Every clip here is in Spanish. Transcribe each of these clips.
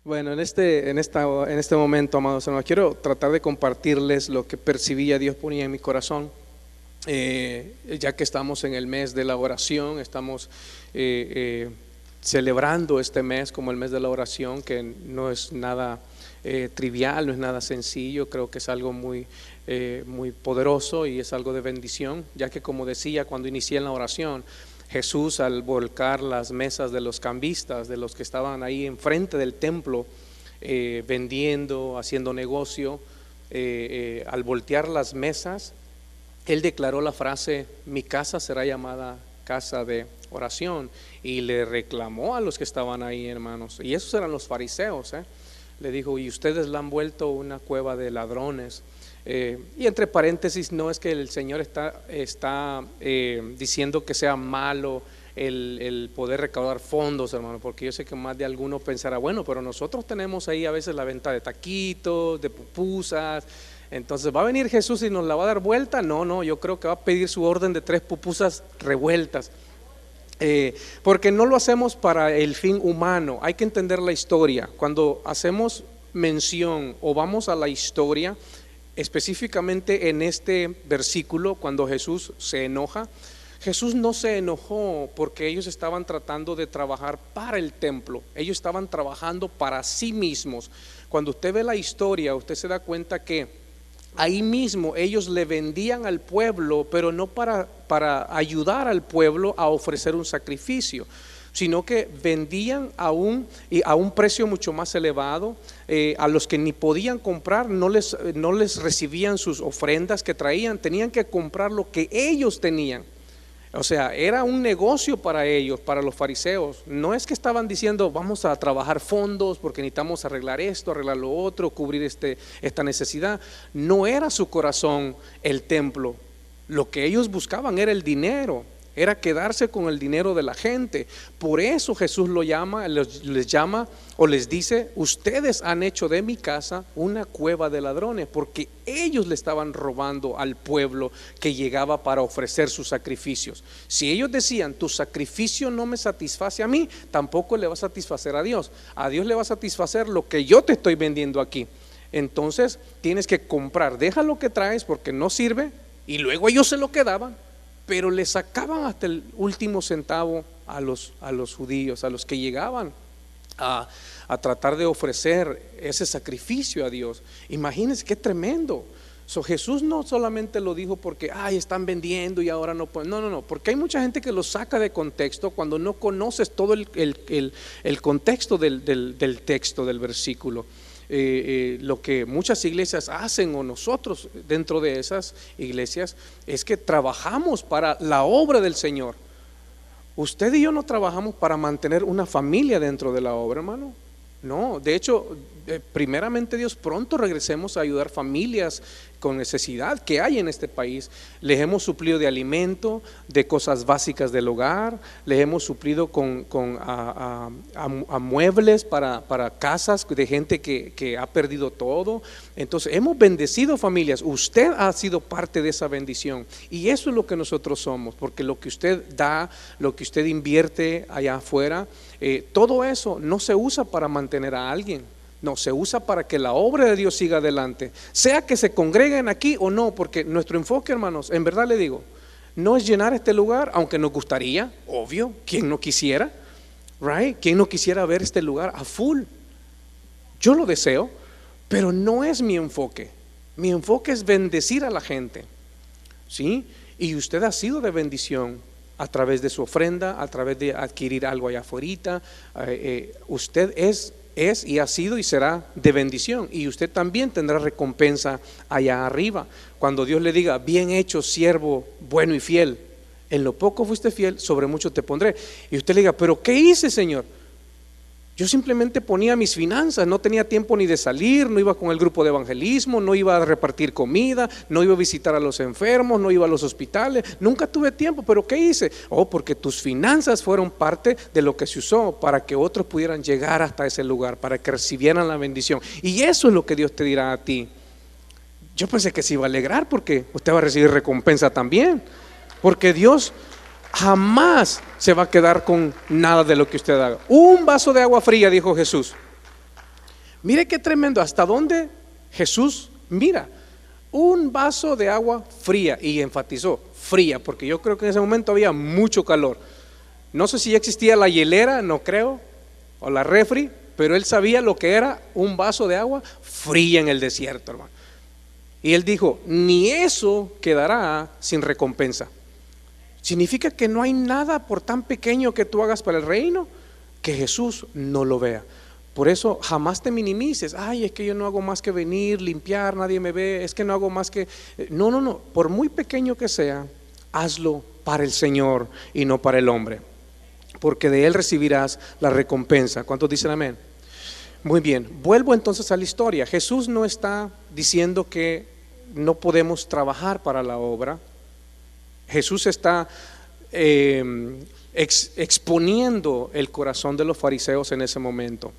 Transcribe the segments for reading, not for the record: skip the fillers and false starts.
Bueno, en este momento, amados hermanos, quiero tratar de compartirles lo que percibía Dios ponía en mi corazón. Ya que estamos en el mes de la oración, estamos celebrando este mes como el mes de la oración, que no es nada trivial, no es nada sencillo. Creo que es algo muy poderoso y es algo de bendición, ya que, como decía cuando inicié en la oración, Jesús, al volcar las mesas de los cambistas, de los que estaban ahí enfrente del templo, vendiendo, haciendo negocio, al voltear las mesas, Él declaró la frase: mi casa será llamada casa de oración, y le reclamó a los que estaban ahí, hermanos, y esos eran los fariseos, le dijo: y ustedes la han vuelto una cueva de ladrones. Y entre paréntesis, no es que el Señor está diciendo que sea malo el poder recaudar fondos, hermano, porque yo sé que más de alguno pensará: bueno, pero nosotros tenemos ahí a veces la venta de taquitos, de pupusas, entonces ¿va a venir Jesús y nos la va a dar vuelta? No, yo creo que va a pedir su orden de 3 pupusas revueltas. Porque no lo hacemos para el fin humano. Hay que entender la historia. Cuando hacemos mención o vamos a la historia, específicamente en este versículo, cuando Jesús se enoja, Jesús no se enojó porque ellos estaban tratando de trabajar para el templo, ellos estaban trabajando para sí mismos. Cuando usted ve la historia, usted se da cuenta que ahí mismo ellos le vendían al pueblo, pero no para ayudar al pueblo a ofrecer un sacrificio, sino que vendían a un precio mucho más elevado. A los que ni podían comprar, no les recibían sus ofrendas que traían, tenían que comprar lo que ellos tenían. O sea, era un negocio para ellos, para los fariseos. No es que estaban diciendo: vamos a trabajar fondos porque necesitamos arreglar esto, arreglar lo otro, cubrir esta necesidad. No era su corazón el templo. Lo que ellos buscaban era el dinero, era quedarse con el dinero de la gente. Por eso Jesús les dice: ustedes han hecho de mi casa una cueva de ladrones, porque ellos le estaban robando al pueblo que llegaba para ofrecer sus sacrificios. Si ellos decían: tu sacrificio no me satisface a mí, tampoco le va a satisfacer a Dios. A Dios le va a satisfacer lo que yo te estoy vendiendo aquí. Entonces tienes que comprar, deja lo que traes porque no sirve. Y luego ellos se lo quedaban, pero le sacaban hasta el último centavo a los judíos, a los que llegaban a tratar de ofrecer ese sacrificio a Dios. Imagínense qué tremendo. Jesús no solamente lo dijo porque están vendiendo y ahora no pueden. No, porque hay mucha gente que lo saca de contexto cuando no conoces todo el contexto del texto, del versículo. Lo que muchas iglesias hacen, o nosotros dentro de esas iglesias, es que trabajamos para la obra del Señor. Usted y yo no trabajamos para mantener una familia dentro de la obra, hermano. No, de hecho, primeramente Dios, pronto regresemos a ayudar familias con necesidad que hay en este país. Les hemos suplido de alimento, de cosas básicas del hogar, les hemos suplido a muebles para casas de gente que ha perdido todo. Entonces hemos bendecido familias. Usted ha sido parte de esa bendición, y eso es lo que nosotros somos, porque lo que usted da, lo que usted invierte allá afuera, todo eso no se usa para mantener a alguien. No, se usa para que la obra de Dios siga adelante, sea que se congreguen aquí o no, porque nuestro enfoque, hermanos, en verdad le digo, no es llenar este lugar, aunque nos gustaría, obvio, ¿quién no quisiera? Right? ¿Quién no quisiera ver este lugar a full? Yo lo deseo, pero no es mi enfoque. Mi enfoque es bendecir a la gente, ¿sí? Y usted ha sido de bendición a través de su ofrenda, a través de adquirir algo allá afuera. Usted es y ha sido y será de bendición, y usted también tendrá recompensa allá arriba cuando Dios le diga: bien hecho, siervo bueno y fiel, en lo poco fuiste fiel, sobre mucho te pondré. Y usted le diga: pero ¿qué hice, Señor? Yo simplemente ponía mis finanzas, no tenía tiempo ni de salir, no iba con el grupo de evangelismo, no iba a repartir comida, no iba a visitar a los enfermos, no iba a los hospitales, nunca tuve tiempo. ¿Pero qué hice? Porque tus finanzas fueron parte de lo que se usó para que otros pudieran llegar hasta ese lugar, para que recibieran la bendición. Y eso es lo que Dios te dirá a ti. Yo pensé que se iba a alegrar porque usted va a recibir recompensa también, porque Dios jamás se va a quedar con nada de lo que usted haga. Un vaso de agua fría, dijo Jesús, Mire qué tremendo, hasta dónde Jesús mira. Un vaso de agua fría, y enfatizó fría, porque yo creo que en ese momento había mucho calor. No sé si ya existía la hielera, no creo, o la refri, pero él sabía lo que era un vaso de agua fría en el desierto, hermano. Y él dijo, ni eso quedará sin recompensa. Significa que no hay nada por tan pequeño que tú hagas para el reino que Jesús no lo vea. Por eso jamás te minimices. Ay, es que yo no hago más que venir, limpiar, nadie me ve. Es que no hago más que... No. Por muy pequeño que sea, hazlo para el Señor y no para el hombre, porque de Él recibirás la recompensa. ¿Cuántos dicen amén? Muy bien, vuelvo entonces a la historia. Jesús no está diciendo que no podemos trabajar para la obra. Jesús está exponiendo el corazón de los fariseos en ese momento.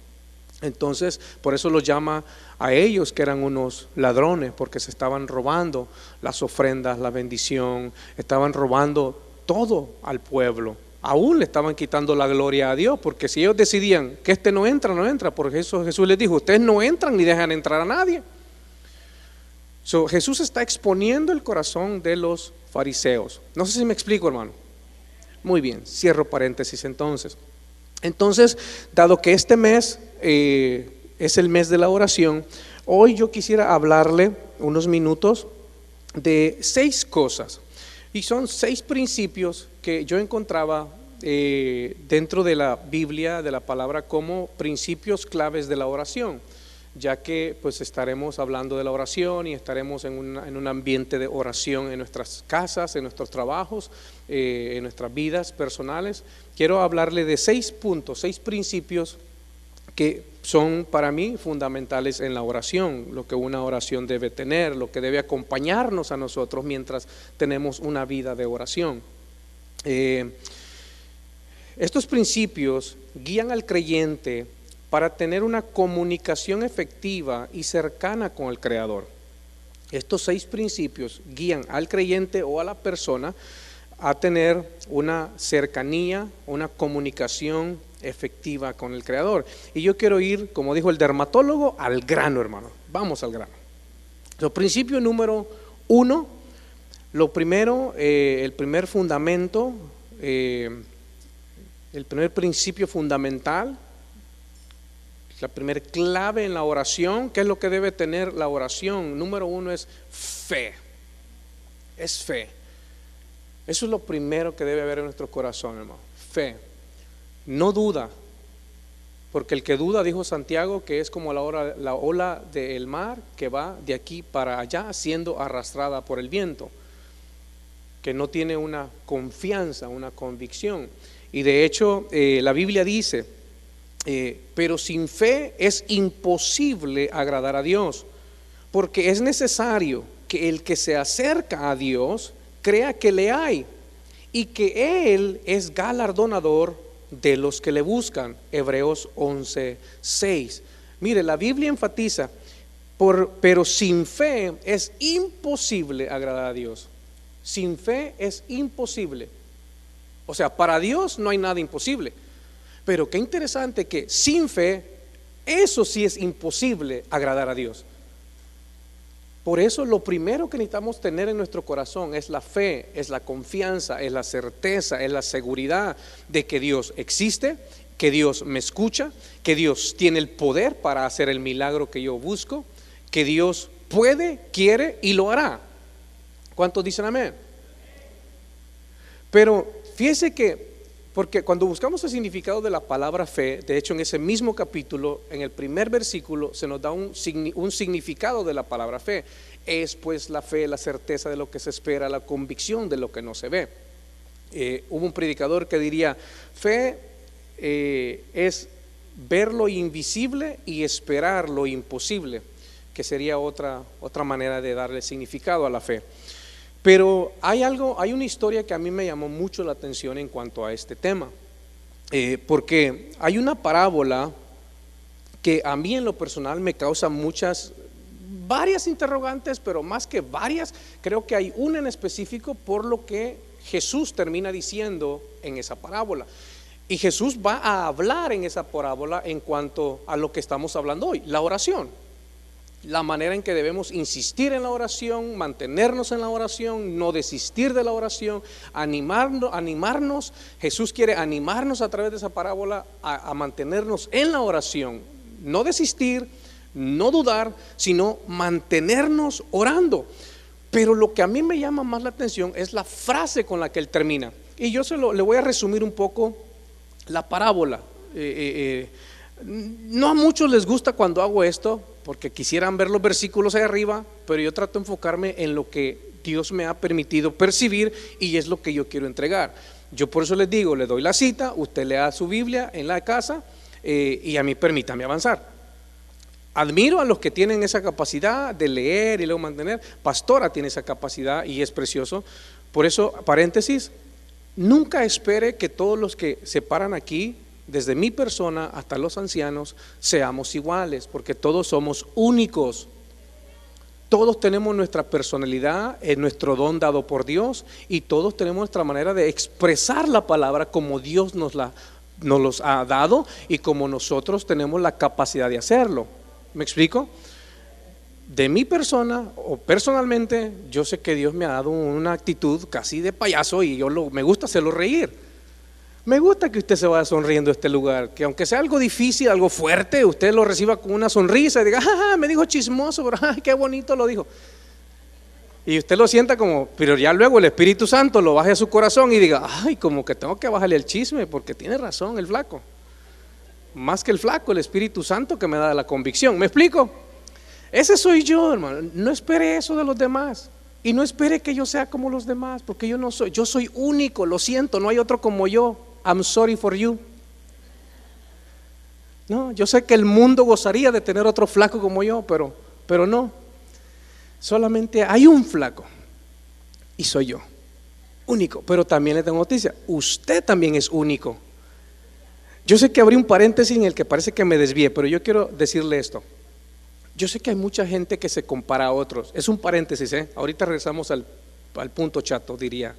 Entonces, por eso los llama a ellos que eran unos ladrones, porque se estaban robando las ofrendas, la bendición, estaban robando todo al pueblo. Aún le estaban quitando la gloria a Dios, porque si ellos decidían que este no entra, porque eso Jesús les dijo, ustedes no entran ni dejan entrar a nadie. Jesús está exponiendo el corazón de los fariseos. No sé si me explico, hermano. Muy bien, cierro paréntesis entonces. Entonces, dado que este mes es el mes de la oración, hoy yo quisiera hablarle unos minutos de 6 cosas. Y son 6 principios que yo encontraba dentro de la Biblia, de la palabra, como principios claves de la oración, ya que pues estaremos hablando de la oración y estaremos en un ambiente de oración en nuestras casas, en nuestros trabajos, en nuestras vidas personales. Quiero hablarle de 6 puntos, 6 principios que son para mí fundamentales en la oración, lo que una oración debe tener, lo que debe acompañarnos a nosotros mientras tenemos una vida de oración. Estos principios guían al creyente para tener una comunicación efectiva y cercana con el Creador. Estos 6 principios guían al creyente o a la persona a tener una cercanía, una comunicación efectiva con el Creador. Y yo quiero ir, como dijo el dermatólogo, al grano, hermano. Vamos al grano. Principio número 1, lo primero, el primer fundamento, el primer principio fundamental, la primera clave en la oración. ¿Qué es lo que debe tener la oración? Número 1 es fe. Es fe. Eso es lo primero que debe haber en nuestro corazón, hermano. Fe. No duda, porque el que duda, dijo Santiago, que es como la ola del mar que va de aquí para allá siendo arrastrada por el viento, que no tiene una confianza, una convicción. Y de hecho la Biblia dice, pero sin fe es imposible agradar a Dios, porque es necesario que el que se acerca a Dios crea que le hay y que Él es galardonador de los que le buscan. Hebreos 11:6. Mire, la Biblia enfatiza, pero sin fe es imposible agradar a Dios. Sin fe es imposible. O sea, para Dios no hay nada imposible. Pero qué interesante que sin fe, eso sí es imposible agradar a Dios. Por eso lo primero que necesitamos tener en nuestro corazón es la fe, es la confianza, es la certeza, es la seguridad de que Dios existe, que Dios me escucha, que Dios tiene el poder para hacer el milagro que yo busco, que Dios puede, quiere y lo hará. ¿Cuántos dicen amén? Pero fíjese que, porque cuando buscamos el significado de la palabra fe, de hecho en ese mismo capítulo, en el primer versículo, se nos da un significado de la palabra fe. Es pues la fe, la certeza de lo que se espera, la convicción de lo que no se ve. Hubo un predicador que diría, fe es ver lo invisible y esperar lo imposible, que sería otra manera de darle significado a la fe. Pero hay una historia que a mí me llamó mucho la atención en cuanto a este tema, porque hay una parábola que a mí en lo personal me causa varias interrogantes, pero más que varias, creo que hay una en específico por lo que Jesús termina diciendo en esa parábola. Y Jesús va a hablar en esa parábola en cuanto a lo que estamos hablando hoy, la oración. La manera en que debemos insistir en la oración, mantenernos en la oración, no desistir de la oración, animarnos. Jesús quiere animarnos a través de esa parábola a mantenernos en la oración, no desistir, no dudar, sino mantenernos orando. Pero lo que a mí me llama más la atención es la frase con la que él termina. Y yo le voy a resumir un poco la parábola. No a muchos les gusta cuando hago esto, porque quisieran ver los versículos ahí arriba, pero yo trato de enfocarme en lo que Dios me ha permitido percibir y es lo que yo quiero entregar. Yo por eso les digo, le doy la cita, usted lea su Biblia en la casa y a mí permítame avanzar. Admiro a los que tienen esa capacidad de leer y luego mantener. Pastora tiene esa capacidad y es precioso. Por eso, paréntesis, nunca espere que todos los que se paran aquí, desde mi persona hasta los ancianos, seamos iguales, porque todos somos únicos. Todos tenemos nuestra personalidad, nuestro don dado por Dios, y todos tenemos nuestra manera de expresar la palabra como Dios nos los ha dado y como nosotros tenemos la capacidad de hacerlo. ¿Me explico? De mi persona o personalmente, yo sé que Dios me ha dado una actitud casi de payaso y me gusta hacerlo reír. Me gusta que usted se vaya sonriendo a este lugar, que aunque sea algo difícil, algo fuerte, usted lo reciba con una sonrisa y diga, jaja, me dijo chismoso, pero ay, qué bonito lo dijo. Y usted lo sienta como, pero ya luego el Espíritu Santo lo baje a su corazón y diga, ay, como que tengo que bajarle el chisme porque tiene razón el flaco. Más que el flaco, el Espíritu Santo que me da la convicción. ¿Me explico? Ese soy yo, hermano. No espere eso de los demás. Y no espere que yo sea como los demás, porque yo soy único, lo siento, no hay otro como yo. I'm sorry for you. No, yo sé que el mundo gozaría de tener otro flaco como yo, pero no. Solamente hay un flaco y soy yo, único. Pero también le tengo noticia, usted también es único. Yo sé que abrí un paréntesis en el que parece que me desvié, pero yo quiero decirle esto. Yo sé que hay mucha gente que se compara a otros. Es un paréntesis, ahorita regresamos al punto chato, diría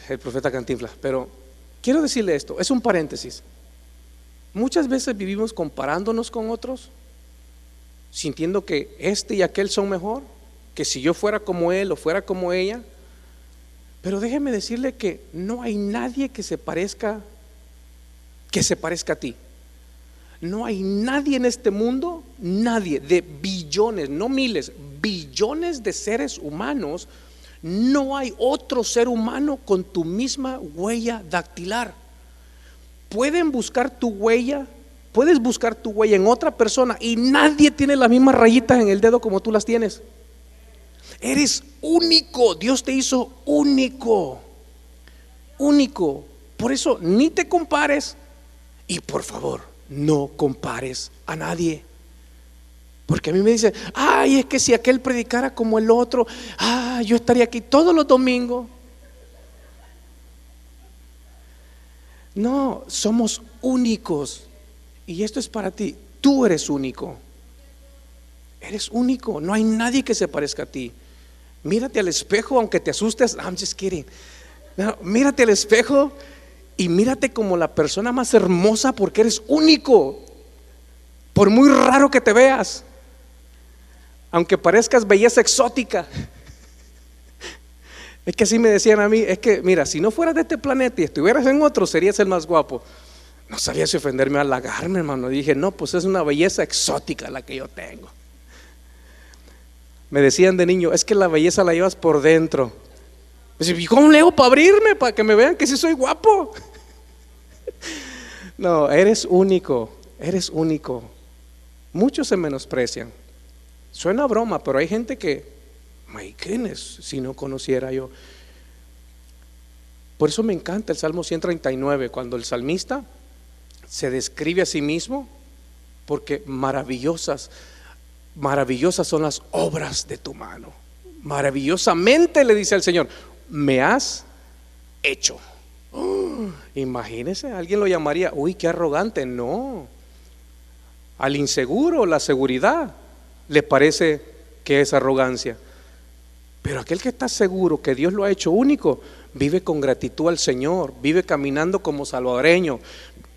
el profeta Cantinflas. Pero quiero decirle esto, es un paréntesis. Muchas veces vivimos comparándonos con otros, sintiendo que este y aquel son mejor, que si yo fuera como él o fuera como ella. Pero déjeme decirle que no hay nadie que se parezca a ti. No hay nadie en este mundo, nadie, de billones, no miles, billones de seres humanos. No hay otro ser humano con tu misma huella dactilar. Puedes buscar tu huella en otra persona y nadie tiene las mismas rayitas en el dedo como tú las tienes. Eres único, Dios te hizo único, único. Por eso ni te compares y por favor no compares a nadie. Porque a mí me dicen, ay, es que si aquel predicara como el otro, yo estaría aquí todos los domingos. No, somos únicos. Y esto es para ti. Tú eres único. Eres único. No hay nadie que se parezca a ti. Mírate al espejo, aunque te asustes. I'm just kidding. No, mírate al espejo y mírate como la persona más hermosa, porque eres único. Por muy raro que te veas, aunque parezcas belleza exótica. Es que así me decían a mí, es que mira, si no fueras de este planeta y estuvieras en otro, serías el más guapo. No sabía si ofenderme o halagarme, hermano. Dije, no, pues es una belleza exótica la que yo tengo. Me decían de niño, es que la belleza la llevas por dentro. ¿Y cómo le hago para abrirme? Para que me vean que sí soy guapo. No, eres único, eres único. Muchos se menosprecian. Suena broma, pero hay gente que, my goodness, si no conociera yo. Por eso me encanta el Salmo 139, cuando el salmista se describe a sí mismo, porque maravillosas son las obras de tu mano. Maravillosamente le dice al Señor, me has hecho. Imagínese, alguien lo llamaría, uy, qué arrogante. No, al inseguro, la seguridad le parece que es arrogancia. Pero aquel que está seguro que Dios lo ha hecho único, vive con gratitud al Señor, vive caminando como salvadoreño,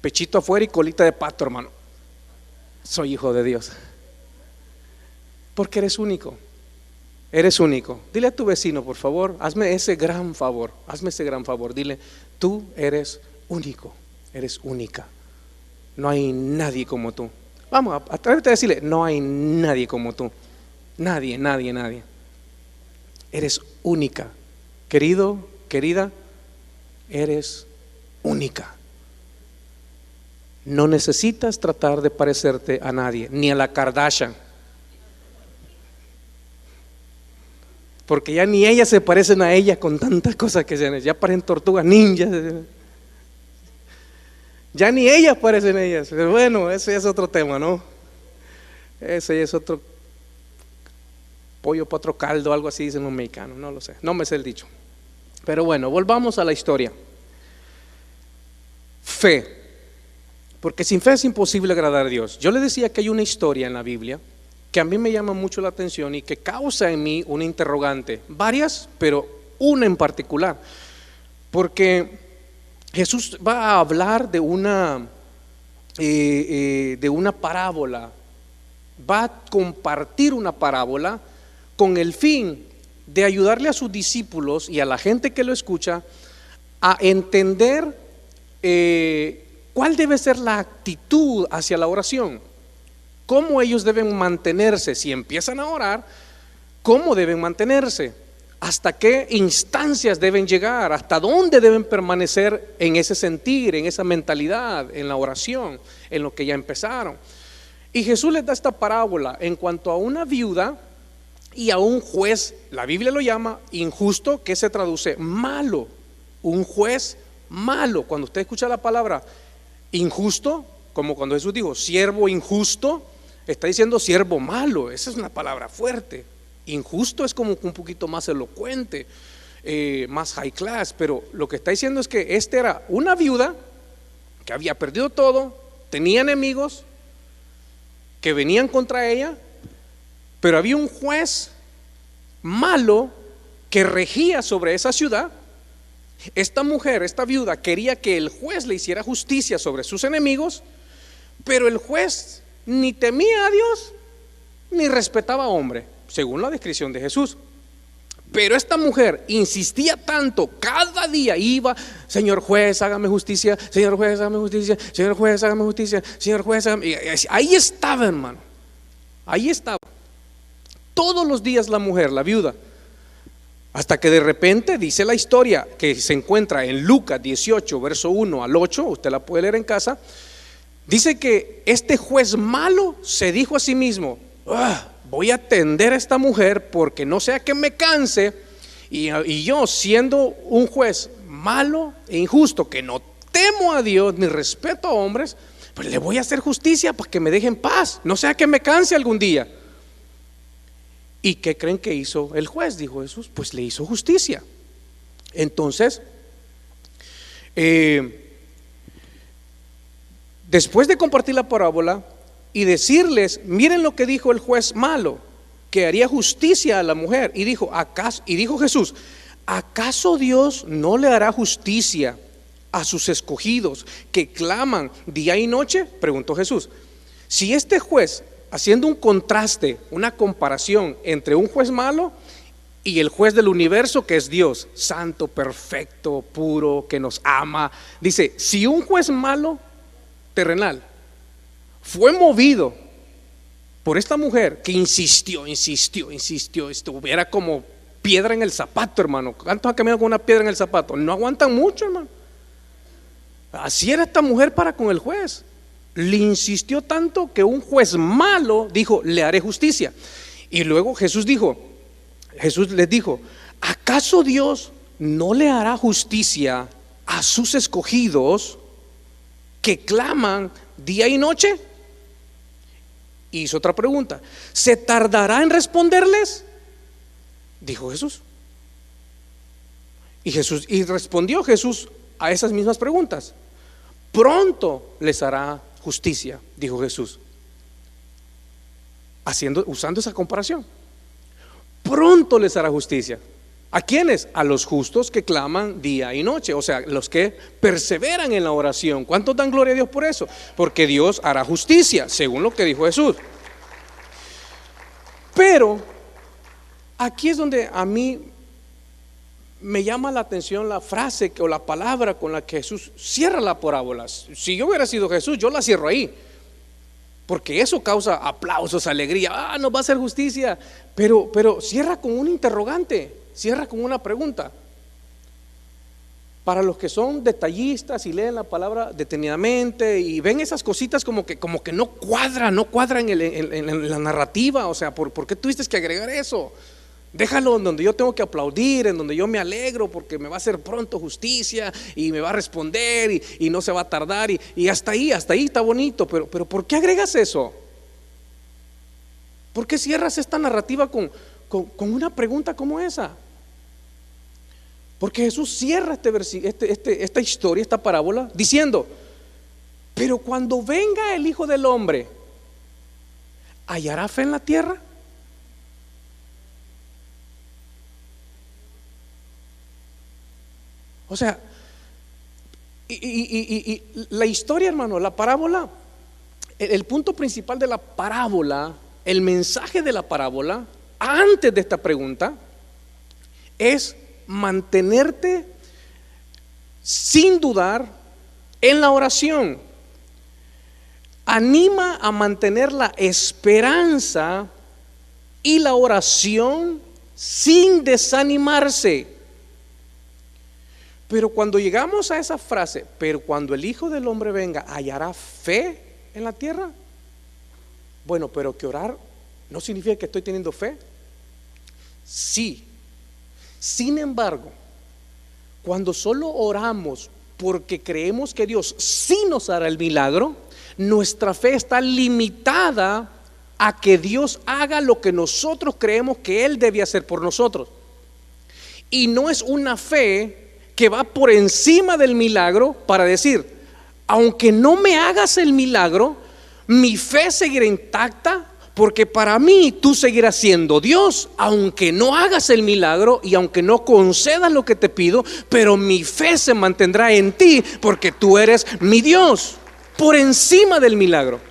pechito afuera y colita de pato, hermano. Soy hijo de Dios. Porque eres único. Eres único. Dile a tu vecino, por favor, hazme ese gran favor. Hazme ese gran favor. Dile, tú eres único. Eres única. No hay nadie como tú. Vamos, atrévete a decirle, no hay nadie como tú. Nadie, nadie, nadie. Eres única. Querido, querida, eres única. No necesitas tratar de parecerte a nadie, ni a la Kardashian. Porque ya ni ellas se parecen a ella con tantas cosas que se han hecho. Ya parecen tortugas ninjas. Ya ni ellas parecen ellas. Pero bueno, ese es otro tema, ¿no? Ese es otro pollo para otro caldo, algo así dicen los mexicanos, no lo sé, no me sé el dicho. Pero bueno, volvamos a la historia. Fe, porque sin fe es imposible agradar a Dios. Yo le decía que hay una historia en la Biblia que a mí me llama mucho la atención y que causa en mí una interrogante, varias, pero una en particular, porque Jesús va a hablar de una parábola, va a compartir una parábola con el fin de ayudarle a sus discípulos y a la gente que lo escucha a entender cuál debe ser la actitud hacia la oración, cómo ellos deben mantenerse si empiezan a orar, cómo deben mantenerse, hasta qué instancias deben llegar, hasta dónde deben permanecer en ese sentir, en esa mentalidad, en la oración, en lo que ya empezaron. Y Jesús les da esta parábola en cuanto a una viuda y a un juez, la Biblia lo llama injusto, que se traduce malo, un juez malo. Cuando usted escucha la palabra injusto, como cuando Jesús dijo siervo injusto, está diciendo siervo malo. Esa es una palabra fuerte. Injusto es como un poquito más elocuente, más high class, pero lo que está diciendo es que esta era una viuda que había perdido todo, tenía enemigos que venían contra ella, pero había un juez malo que regía sobre esa ciudad. Esta mujer, esta viuda, quería que el juez le hiciera justicia sobre sus enemigos, pero el juez ni temía a Dios ni respetaba a hombre, según la descripción de Jesús. Pero esta mujer insistía tanto, cada día iba, señor juez, hágame justicia, señor juez, hágame justicia, señor juez, hágame justicia, señor juez, hágame. Y ahí estaba, hermano, ahí estaba. Todos los días la mujer, la viuda, hasta que de repente dice la historia que se encuentra en Lucas 18, verso 1 al 8, usted la puede leer en casa. Dice que este juez malo se dijo a sí mismo: voy a atender a esta mujer porque no sea que me canse y yo, siendo un juez malo e injusto, que no temo a Dios ni respeto a hombres, pues le voy a hacer justicia para que me deje en paz, no sea que me canse algún día. ¿Y qué creen que hizo el juez? Dijo Jesús, pues le hizo justicia. Entonces, después de compartir la parábola y decirles, miren lo que dijo el juez malo, que haría justicia a la mujer, y dijo Jesús: ¿acaso Dios no le hará justicia a sus escogidos que claman día y noche? Preguntó Jesús. Si este juez, haciendo un contraste, una comparación entre un juez malo y el juez del universo, que es Dios, santo, perfecto, puro, que nos ama, dice, si un juez malo terrenal fue movido por esta mujer que insistió, estuviera como piedra en el zapato, hermano. ¿Cuántos han caminado con una piedra en el zapato? No aguantan mucho, hermano. Así era esta mujer para con el juez. Le insistió tanto que un juez malo dijo, le haré justicia. Y luego Jesús les dijo, ¿acaso Dios no le hará justicia a sus escogidos que claman día y noche? Hizo otra pregunta: ¿se tardará en responderles? Dijo Jesús. Y respondió Jesús a esas mismas preguntas: pronto les hará justicia, dijo Jesús, usando esa comparación. Pronto les hará justicia. ¿A quiénes? A los justos que claman día y noche, o sea, los que perseveran en la oración. ¿Cuántos dan gloria a Dios por eso? Porque Dios hará justicia, según lo que dijo Jesús. Pero aquí es donde a mí me llama la atención la frase o la palabra con la que Jesús cierra la parábola. Si yo hubiera sido Jesús, yo la cierro ahí, porque eso causa aplausos, alegría. Nos va a hacer justicia. Pero cierra con un interrogante, cierra con una pregunta. Para los que son detallistas y leen la palabra detenidamente y ven esas cositas como que no cuadran en la narrativa. O sea, ¿por qué tuviste que agregar eso? Déjalo en donde yo tengo que aplaudir, en donde yo me alegro porque me va a hacer pronto justicia y me va a responder y no se va a tardar y hasta ahí está bonito. Pero ¿por qué agregas eso? ¿Por qué cierras esta narrativa con una pregunta como esa? Porque Jesús cierra esta historia, esta parábola, diciendo: pero cuando venga el Hijo del Hombre, ¿hallará fe en la tierra? O sea, y la historia, hermano, la parábola, el punto principal de la parábola, el mensaje de la parábola, antes de esta pregunta, es mantenerte sin dudar en la oración. Anima a mantener la esperanza y la oración sin desanimarse. Pero cuando llegamos a esa frase, pero cuando el Hijo del Hombre venga, ¿hallará fe en la tierra? Bueno, pero que orar no significa que estoy teniendo fe. Sí. Sin embargo, cuando solo oramos porque creemos que Dios sí nos hará el milagro, nuestra fe está limitada a que Dios haga lo que nosotros creemos que Él debe hacer por nosotros. Y no es una fe que va por encima del milagro para decir: aunque no me hagas el milagro, mi fe seguirá intacta, porque para mí tú seguirás siendo Dios, aunque no hagas el milagro y aunque no concedas lo que te pido, pero mi fe se mantendrá en ti, porque tú eres mi Dios, por encima del milagro.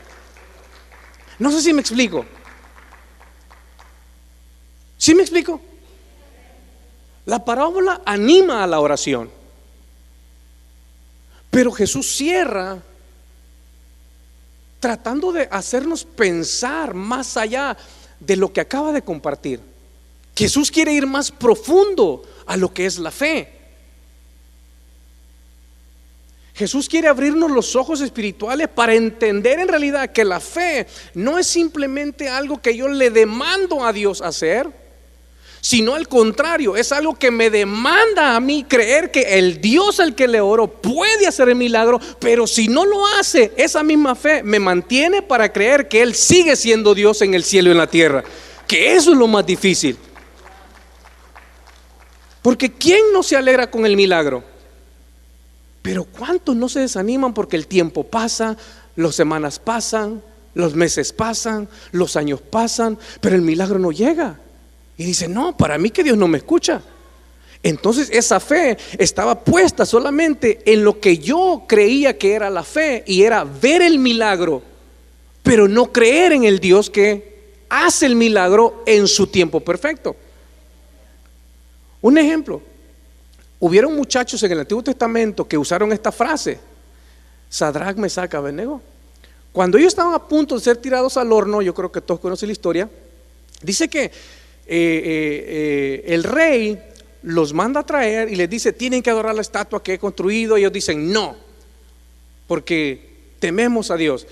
No sé si me explico. ¿Sí me explico? La parábola anima a la oración, pero Jesús cierra tratando de hacernos pensar más allá de lo que acaba de compartir. Jesús quiere ir más profundo a lo que es la fe. Jesús quiere abrirnos los ojos espirituales para entender en realidad que la fe no es simplemente algo que yo le demando a Dios hacer, sino al contrario, es algo que me demanda a mí creer que el Dios al que le oro puede hacer el milagro, pero si no lo hace, esa misma fe me mantiene para creer que Él sigue siendo Dios en el cielo y en la tierra, que eso es lo más difícil. Porque ¿quién no se alegra con el milagro? Pero ¿cuántos no se desaniman porque el tiempo pasa, las semanas pasan, los meses pasan, los años pasan, pero el milagro no llega? Y dice: no, para mí que Dios no me escucha. Entonces esa fe estaba puesta solamente en lo que yo creía que era la fe, y era ver el milagro, pero no creer en el Dios que hace el milagro en su tiempo perfecto. Un ejemplo: hubieron muchachos en el Antiguo Testamento que usaron esta frase: Sadrach, Mesach, Abednego. Cuando ellos estaban a punto de ser tirados al horno, yo creo que todos conocen la historia, dice que el rey los manda a traer y les dice: tienen que adorar la estatua que he construido. Y ellos dicen: no, porque tememos a Dios.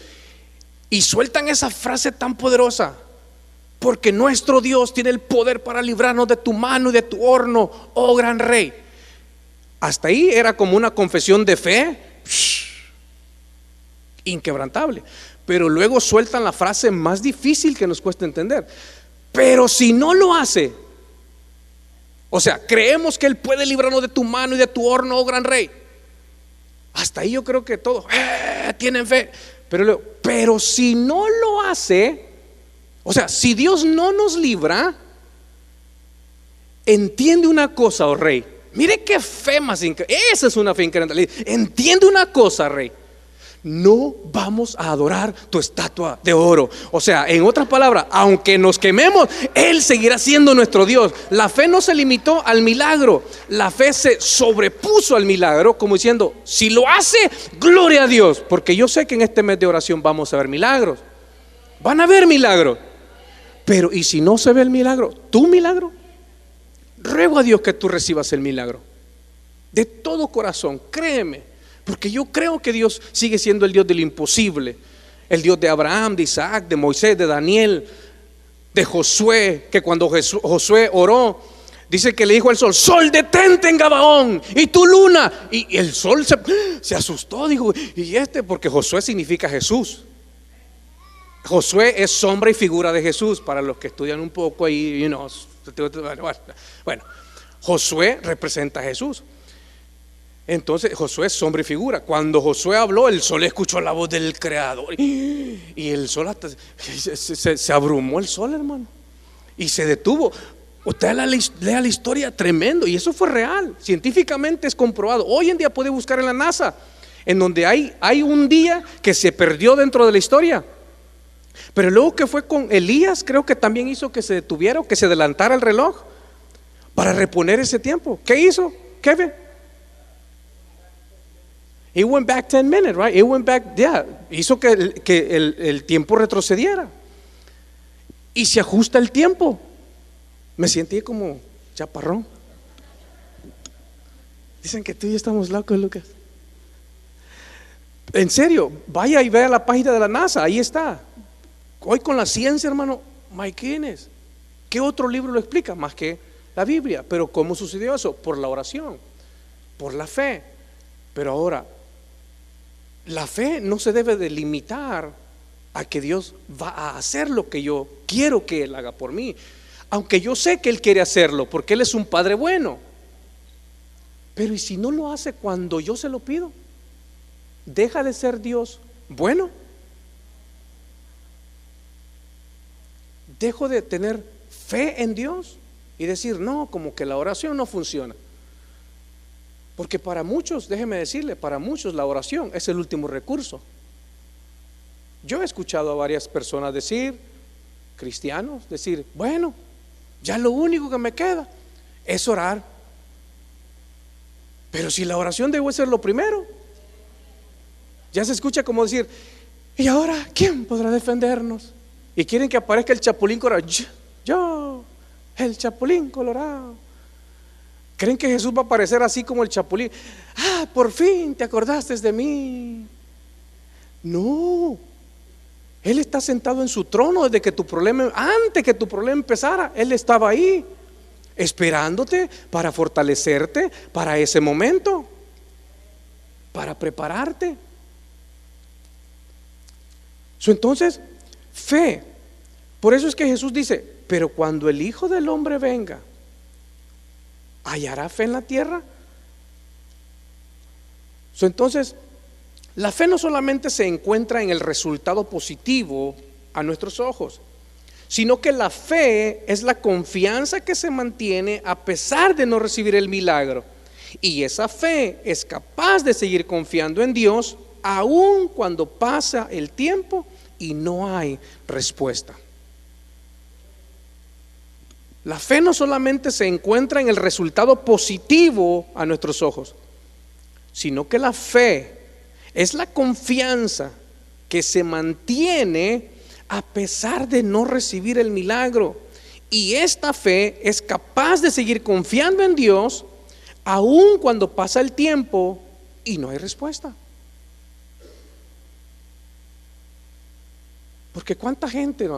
Y sueltan esa frase tan poderosa: porque nuestro Dios tiene el poder para librarnos de tu mano y de tu horno, oh gran rey. Hasta ahí era como una confesión de fe inquebrantable. Pero luego sueltan la frase más difícil que nos cuesta entender: pero si no lo hace, o sea, creemos que Él puede librarnos de tu mano y de tu horno, oh gran rey. Hasta ahí yo creo que todos tienen fe. Pero si no lo hace, o sea, si Dios no nos libra, entiende una cosa, oh rey. Mire qué fe más increíble. Esa es una fe increíble. Entiende una cosa, rey. No vamos a adorar tu estatua de oro. O sea, en otras palabras, aunque nos quememos, Él seguirá siendo nuestro Dios. La fe no se limitó al milagro. La fe se sobrepuso al milagro, como diciendo, si lo hace, gloria a Dios. Porque yo sé que en este mes de oración vamos a ver milagros. Van a haber milagros. Pero ¿y si no se ve el milagro? ¿Tu milagro? Ruego a Dios que tú recibas el milagro. De todo corazón, créeme. Porque yo creo que Dios sigue siendo el Dios del imposible. El Dios de Abraham, de Isaac, de Moisés, de Daniel, de Josué. Que cuando Josué oró, dice que le dijo al sol: sol, detente en Gabaón, y tu luna. Y el sol se asustó, dijo, porque Josué significa Jesús. Josué es sombra y figura de Jesús. Para los que estudian un poco ahí, bueno, Josué representa a Jesús. Entonces Josué es sombra y figura. Cuando Josué habló, el sol escuchó la voz del Creador y el sol hasta se abrumó, el sol, hermano, y se detuvo. Usted lea la historia, tremendo. Y eso fue real, científicamente es comprobado. Hoy en día puede buscar en la NASA, en donde hay un día que se perdió dentro de la historia. Pero luego que fue con Elías, creo que también hizo que se detuviera, que se adelantara el reloj para reponer ese tiempo. ¿Qué hizo, Kevin? It went back 10 minutes, right? It went back, hizo que el tiempo retrocediera. Y se ajusta el tiempo. Me sentí como chaparrón. Dicen que tú y yo estamos locos, Lucas. En serio, vaya y vea la página de la NASA, ahí está. Hoy con la ciencia, hermano, my goodness, ¿qué otro libro lo explica más que la Biblia? Pero ¿cómo sucedió eso? Por la oración, por la fe. Pero ahora, la fe no se debe de limitar a que Dios va a hacer lo que yo quiero que Él haga por mí, aunque yo sé que Él quiere hacerlo porque Él es un Padre bueno. Pero ¿y si no lo hace cuando yo se lo pido? ¿Deja de ser Dios bueno? ¿Dejo de tener fe en Dios y decir, no, como que la oración no funciona? Porque para muchos, déjeme decirle, para muchos la oración es el último recurso. Yo he escuchado a varias personas decir, cristianos, decir, bueno, ya lo único que me queda es orar. Pero si la oración debe ser lo primero, ya se escucha como decir, ¿y ahora quién podrá defendernos? Y quieren que aparezca el Chapulín Colorado. Yo, el Chapulín Colorado. ¿Creen que Jesús va a aparecer así como el Chapulín? Ah, por fin te acordaste de mí. No, Él está sentado en su trono desde que tu problema, antes que tu problema empezara, Él estaba ahí, esperándote para fortalecerte para ese momento, para prepararte. Entonces, fe. Por eso es que Jesús dice, pero cuando el Hijo del Hombre venga, ¿hallará fe en la tierra? Entonces, la fe no solamente se encuentra en el resultado positivo a nuestros ojos, sino que la fe es la confianza que se mantiene a pesar de no recibir el milagro. Y esa fe es capaz de seguir confiando en Dios aun cuando pasa el tiempo y no hay respuesta. La fe no solamente se encuentra en el resultado positivo a nuestros ojos, sino que la fe es la confianza que se mantiene a pesar de no recibir el milagro. Y esta fe es capaz de seguir confiando en Dios aun cuando pasa el tiempo y no hay respuesta. Porque cuánta gente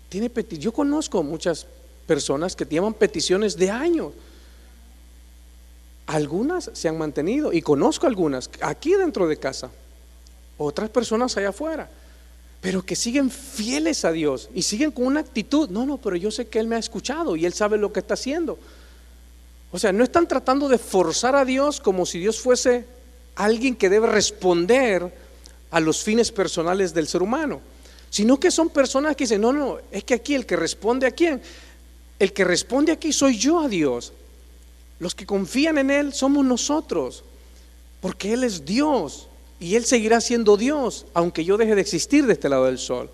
tiene peticiones. Yo conozco muchas personas que llevan peticiones de años. Algunas se han mantenido y conozco algunas aquí dentro de casa, otras personas allá afuera, pero que siguen fieles a Dios y siguen con una actitud, no, pero yo sé que Él me ha escuchado y Él sabe lo que está haciendo. O sea, no están tratando de forzar a Dios como si Dios fuese alguien que debe responder a los fines personales del ser humano, sino que son personas que dicen, no, es que aquí el que responde a quién El que responde aquí soy yo a Dios. Los que confían en Él somos nosotros, porque Él es Dios y Él seguirá siendo Dios aunque yo deje de existir de este lado del sol.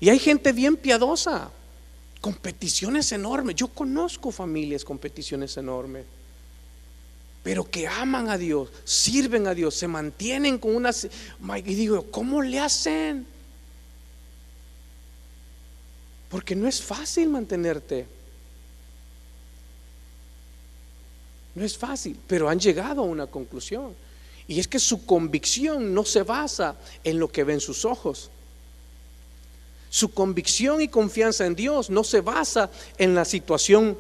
Y hay gente bien piadosa, con peticiones enormes. Yo conozco familias con peticiones enormes, pero que aman a Dios, sirven a Dios, se mantienen con unas... Y digo, ¿cómo le hacen? Porque no es fácil mantenerte. No es fácil, pero han llegado a una conclusión. Y es que su convicción no se basa en lo que ven sus ojos. Su convicción y confianza en Dios no se basa en la situación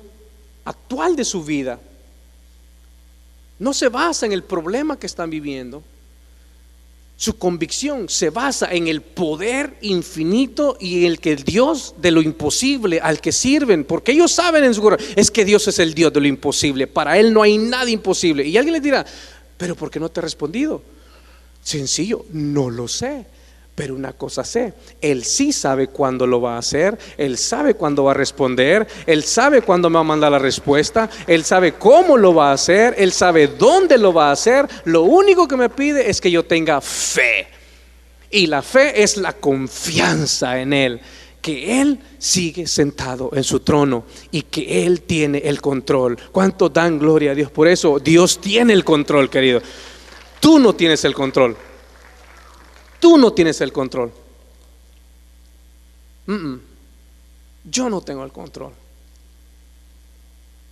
actual de su vida. No se basa en el problema que están viviendo. Su convicción se basa en el poder infinito y en el que el Dios de lo imposible al que sirven, porque ellos saben en su corazón, es que Dios es el Dios de lo imposible, para Él no hay nada imposible. Y alguien les dirá, pero ¿por qué no te he respondido? Sencillo, no lo sé. Pero una cosa sé, Él sí sabe cuándo lo va a hacer, Él sabe cuándo va a responder, Él sabe cuándo me va a mandar la respuesta, Él sabe cómo lo va a hacer, Él sabe dónde lo va a hacer. Lo único que me pide es que yo tenga fe. Y la fe es la confianza en Él, que Él sigue sentado en su trono y que Él tiene el control. ¿Cuánto dan gloria a Dios por eso? Dios tiene el control, querido. Tú no tienes el control. Tú no tienes el control. Yo no tengo el control.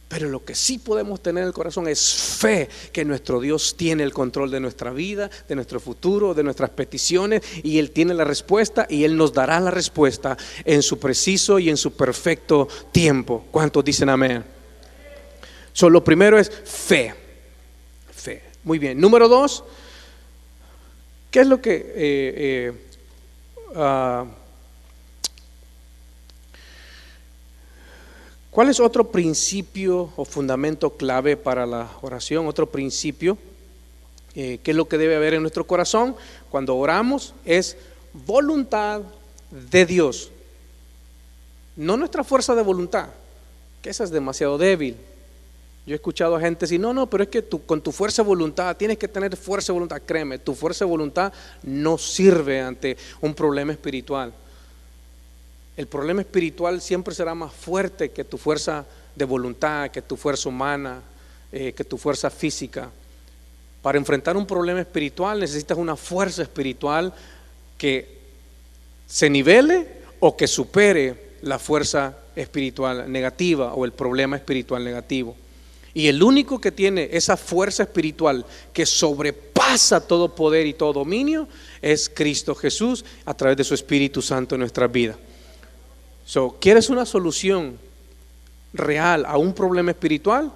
Pero lo que sí podemos tener en el corazón es fe que nuestro Dios tiene el control de nuestra vida, de nuestro futuro, de nuestras peticiones, y Él tiene la respuesta y Él nos dará la respuesta en su preciso y en su perfecto tiempo. ¿Cuántos dicen amén? Lo primero es fe. Fe. Muy bien. Número 2. ¿Qué es lo que cuál es otro principio o fundamento clave para la oración? Otro principio, ¿qué es lo que debe haber en nuestro corazón cuando oramos? Es voluntad de Dios, no nuestra fuerza de voluntad, que esa es demasiado débil. Yo he escuchado a gente decir, no, pero es que tú con tu fuerza de voluntad, tienes que tener fuerza de voluntad. Créeme, tu fuerza de voluntad no sirve ante un problema espiritual. El problema espiritual siempre será más fuerte que tu fuerza de voluntad, que tu fuerza humana, que tu fuerza física. Para enfrentar un problema espiritual necesitas una fuerza espiritual que se nivele o que supere la fuerza espiritual negativa o el problema espiritual negativo. Y el único que tiene esa fuerza espiritual que sobrepasa todo poder y todo dominio es Cristo Jesús a través de su Espíritu Santo en nuestra vida. ¿Quieres una solución real a un problema espiritual?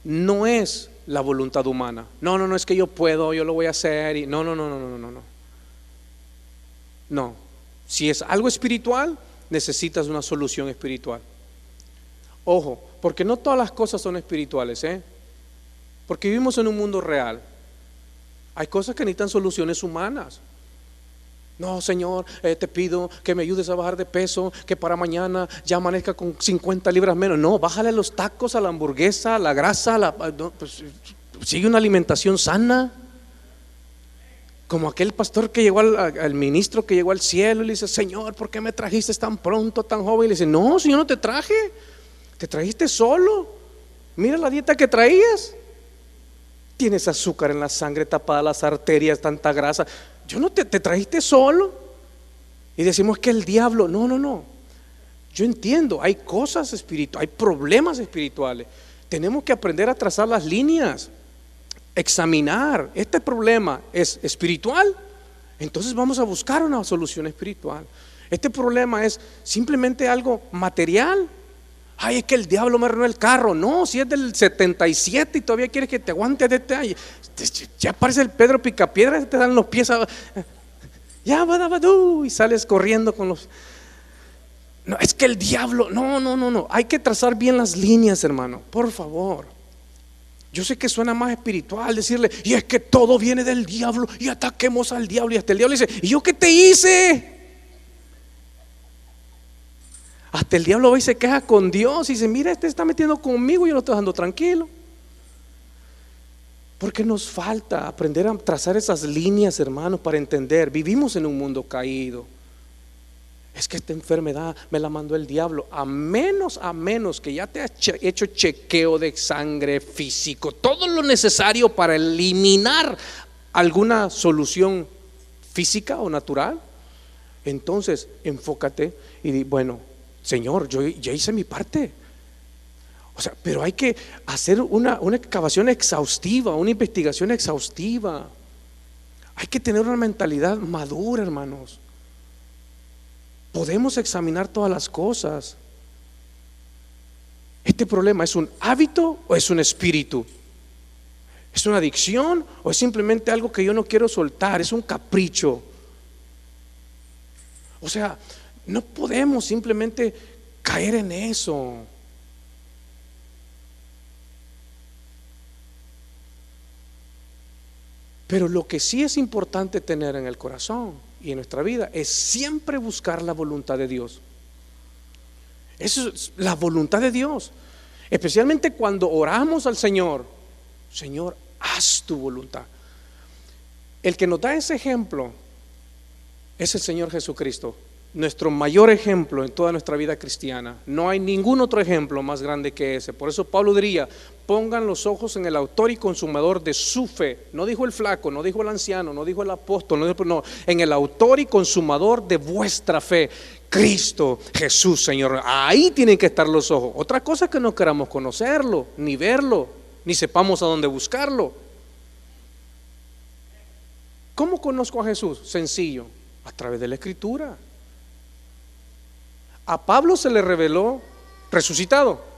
No es la voluntad humana. No, es que yo puedo, yo lo voy a hacer. Y no. No. Si es algo espiritual, necesitas una solución espiritual. Ojo, porque no todas las cosas son espirituales, porque vivimos en un mundo real. Hay cosas que necesitan soluciones humanas. No, Señor, te pido que me ayudes a bajar de peso, que para mañana ya amanezca con 50 libras menos. No, bájale los tacos, a la hamburguesa, a la grasa, pues, sigue una alimentación sana. Como aquel pastor que llegó al ministro que llegó al cielo y le dice, Señor, ¿por qué me trajiste tan pronto, tan joven? Y le dice, no, Señor, no te traje. Te trajiste solo. Mira la dieta que traías. Tienes azúcar en la sangre, tapadas las arterias, tanta grasa. Yo no te trajiste solo. Y decimos que el diablo. No. Yo entiendo, hay cosas espirituales, hay problemas espirituales. Tenemos que aprender a trazar las líneas, examinar. Este problema es espiritual, entonces vamos a buscar una solución espiritual. Este problema es simplemente algo material. Ay, es que el diablo me arruinó el carro. No, si es del 77 y todavía quieres que te aguante de este. Ya parece el Pedro Picapiedra, te dan los pies ya y sales corriendo con los. No, es que el diablo. No. Hay que trazar bien las líneas, hermano, por favor. Yo sé que suena más espiritual decirle, y es que todo viene del diablo y ataquemos al diablo. Y hasta el diablo dice, ¿y yo qué te hice? Hasta el diablo va y se queja con Dios y dice: mira, este está metiendo conmigo y yo lo estoy dejando tranquilo. Porque nos falta aprender a trazar esas líneas, hermanos, para entender. Vivimos en un mundo caído. Es que esta enfermedad me la mandó el diablo. A menos que ya te has hecho chequeo de sangre físico, todo lo necesario para eliminar alguna solución física o natural, entonces enfócate y di: bueno, Señor, yo ya hice mi parte. O sea, pero hay que hacer una excavación exhaustiva, una investigación exhaustiva. Hay que tener una mentalidad madura, hermanos. Podemos examinar todas las cosas. ¿Este problema es un hábito o es un espíritu? ¿Es una adicción o es simplemente algo que yo no quiero soltar? Es un capricho. O sea, no podemos simplemente caer en eso. Pero lo que sí es importante tener en el corazón y en nuestra vida es siempre buscar la voluntad de Dios. Eso es la voluntad de Dios. Especialmente cuando oramos al Señor: Señor, haz tu voluntad. El que nos da ese ejemplo es el Señor Jesucristo, nuestro mayor ejemplo en toda nuestra vida cristiana. No hay ningún otro ejemplo más grande que ese. Por eso Pablo diría: pongan los ojos en el autor y consumador de su fe. No dijo el flaco, no dijo el anciano, no dijo el apóstol, no, en el autor y consumador de vuestra fe, Cristo Jesús, Señor. Ahí tienen que estar los ojos. Otra cosa es que no queramos conocerlo, ni verlo, ni sepamos a dónde buscarlo. ¿Cómo conozco a Jesús? Sencillo: a través de la Escritura. A Pablo se le reveló resucitado,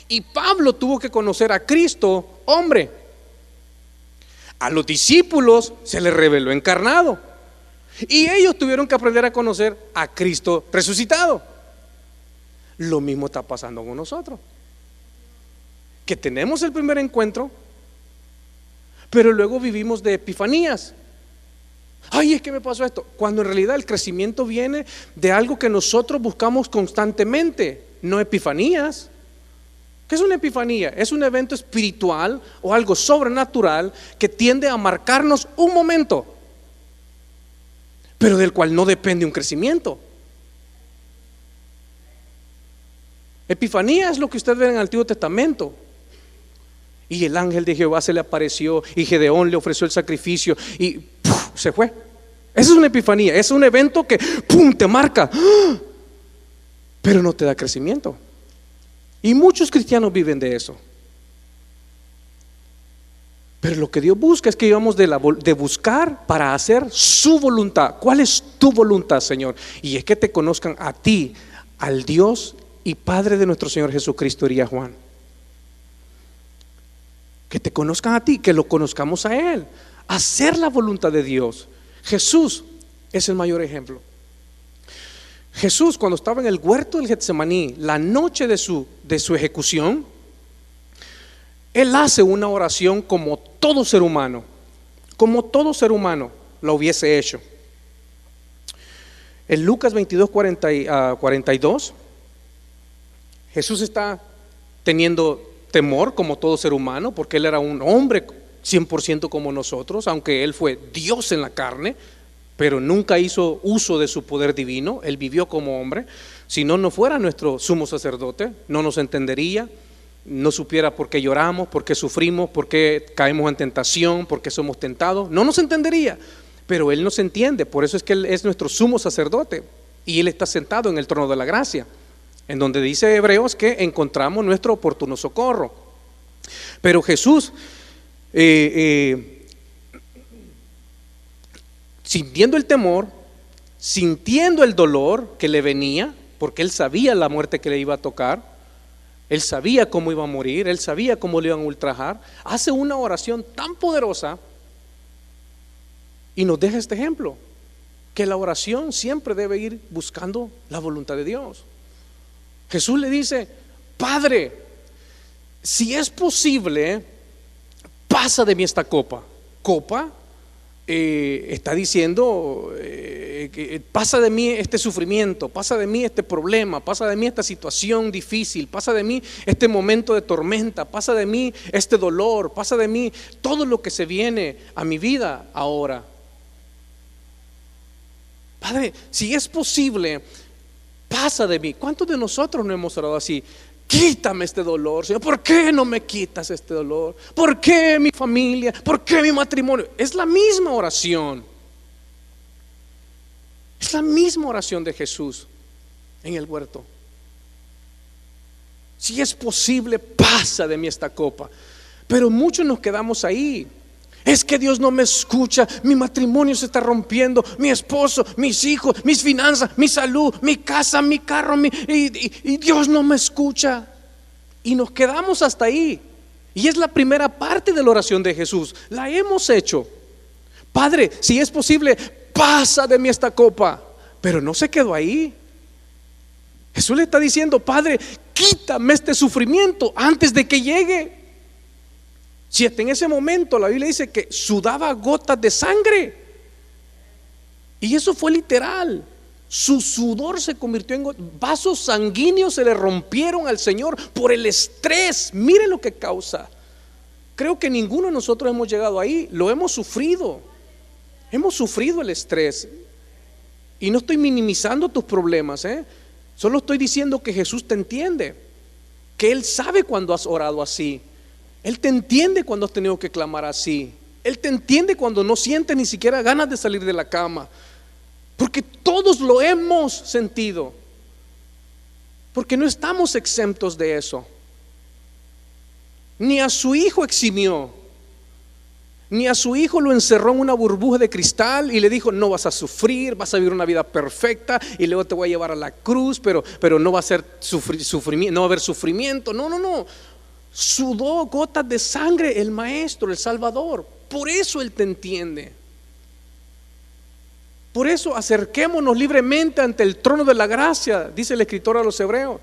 y Pablo tuvo que conocer a Cristo hombre. A los discípulos se les reveló encarnado, y ellos tuvieron que aprender a conocer a Cristo resucitado. Lo mismo está pasando con nosotros, que tenemos el primer encuentro, pero luego vivimos de epifanías. Ay, es que me pasó esto, cuando en realidad el crecimiento viene de algo que nosotros buscamos constantemente, no epifanías. ¿Qué es una epifanía? Es un evento espiritual o algo sobrenatural que tiende a marcarnos un momento, pero del cual no depende un crecimiento. Epifanía es lo que usted ve en el Antiguo Testamento. Y el ángel de Jehová se le apareció, y Gedeón le ofreció el sacrificio, y ¡puf!, se fue. Esa es una epifanía, es un evento que ¡pum!, te marca, pero no te da crecimiento. Y muchos cristianos viven de eso. Pero lo que Dios busca es que íbamos de buscar para hacer su voluntad. ¿Cuál es tu voluntad, Señor? Y es que te conozcan a ti, al Dios y Padre de nuestro Señor Jesucristo, diría Juan. Que te conozcan a ti, que lo conozcamos a Él. Hacer la voluntad de Dios. Jesús es el mayor ejemplo. Jesús, cuando estaba en el huerto del Getsemaní, la noche de su ejecución, Él hace una oración como todo ser humano lo hubiese hecho. En Lucas 22, 42, Jesús está teniendo temor como todo ser humano, porque Él era un hombre 100% como nosotros, aunque Él fue Dios en la carne, pero nunca hizo uso de su poder divino. Él vivió como hombre. Si no, no fuera nuestro sumo sacerdote, no nos entendería, no supiera por qué lloramos, por qué sufrimos, por qué caemos en tentación, por qué somos tentados, no nos entendería. Pero Él nos entiende, por eso es que Él es nuestro sumo sacerdote, y Él está sentado en el trono de la gracia, en donde dice Hebreos que encontramos nuestro oportuno socorro. Pero Jesús, sintiendo el temor, sintiendo el dolor que le venía, porque Él sabía la muerte que le iba a tocar, Él sabía cómo iba a morir, Él sabía cómo le iban a ultrajar, hace una oración tan poderosa y nos deja este ejemplo, que la oración siempre debe ir buscando la voluntad de Dios. Jesús le dice: Padre, si es posible, pasa de mí esta copa. Copa está diciendo pasa de mí este sufrimiento, pasa de mí este problema, pasa de mí esta situación difícil, pasa de mí este momento de tormenta, pasa de mí este dolor, pasa de mí todo lo que se viene a mi vida ahora. Padre, si es posible, pasa de mí. ¿Cuántos de nosotros no hemos orado así? Quítame este dolor, Señor. ¿Por qué no me quitas este dolor? ¿Por qué mi familia? ¿Por qué mi matrimonio? Es la misma oración. Es la misma oración de Jesús en el huerto. Si es posible, pasa de mí esta copa. Pero muchos nos quedamos ahí. Es que Dios no me escucha, mi matrimonio se está rompiendo, mi esposo, mis hijos, mis finanzas, mi salud, mi casa, mi carro, y Dios no me escucha. Y nos quedamos hasta ahí. Y es la primera parte de la oración de Jesús. La hemos hecho. Padre, si es posible, pasa de mí esta copa. Pero no se quedó ahí. Jesús le está diciendo: Padre, quítame este sufrimiento antes de que llegue. Si hasta en ese momento la Biblia dice que sudaba gotas de sangre, y eso fue literal. Su sudor se convirtió en vasos sanguíneos, se le rompieron al Señor por el estrés. Mire lo que causa. Creo que ninguno de nosotros hemos llegado ahí. Lo hemos sufrido. Hemos sufrido el estrés. Y no estoy minimizando tus problemas, solo estoy diciendo que Jesús te entiende, que Él sabe cuando has orado así. Él te entiende cuando has tenido que clamar así. Él te entiende cuando no sientes ni siquiera ganas de salir de la cama. Porque todos lo hemos sentido. Porque no estamos exentos de eso. Ni a su hijo eximió. Ni a su hijo lo encerró en una burbuja de cristal y le dijo: no vas a sufrir, vas a vivir una vida perfecta y luego te voy a llevar a la cruz, pero no va a ser sufrimiento, no va a haber sufrimiento. No. Sudó gotas de sangre el Maestro, el Salvador. Por eso Él te entiende. Por eso acerquémonos libremente ante el trono de la gracia, dice el escritor a los Hebreos,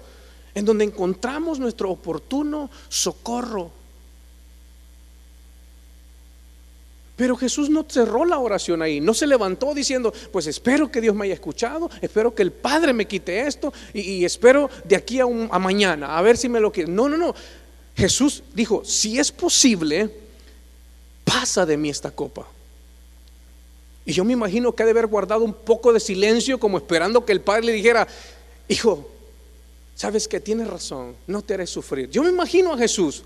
en donde encontramos nuestro oportuno socorro. Pero Jesús no cerró la oración ahí, no se levantó diciendo: pues espero que Dios me haya escuchado, espero que el Padre me quite esto y espero de aquí a mañana a ver si me lo quiere. No. Jesús dijo: si es posible, pasa de mí esta copa. Y yo me imagino que ha de haber guardado un poco de silencio, como esperando que el Padre le dijera: hijo, sabes que tienes razón, no te haré sufrir. Yo me imagino a Jesús.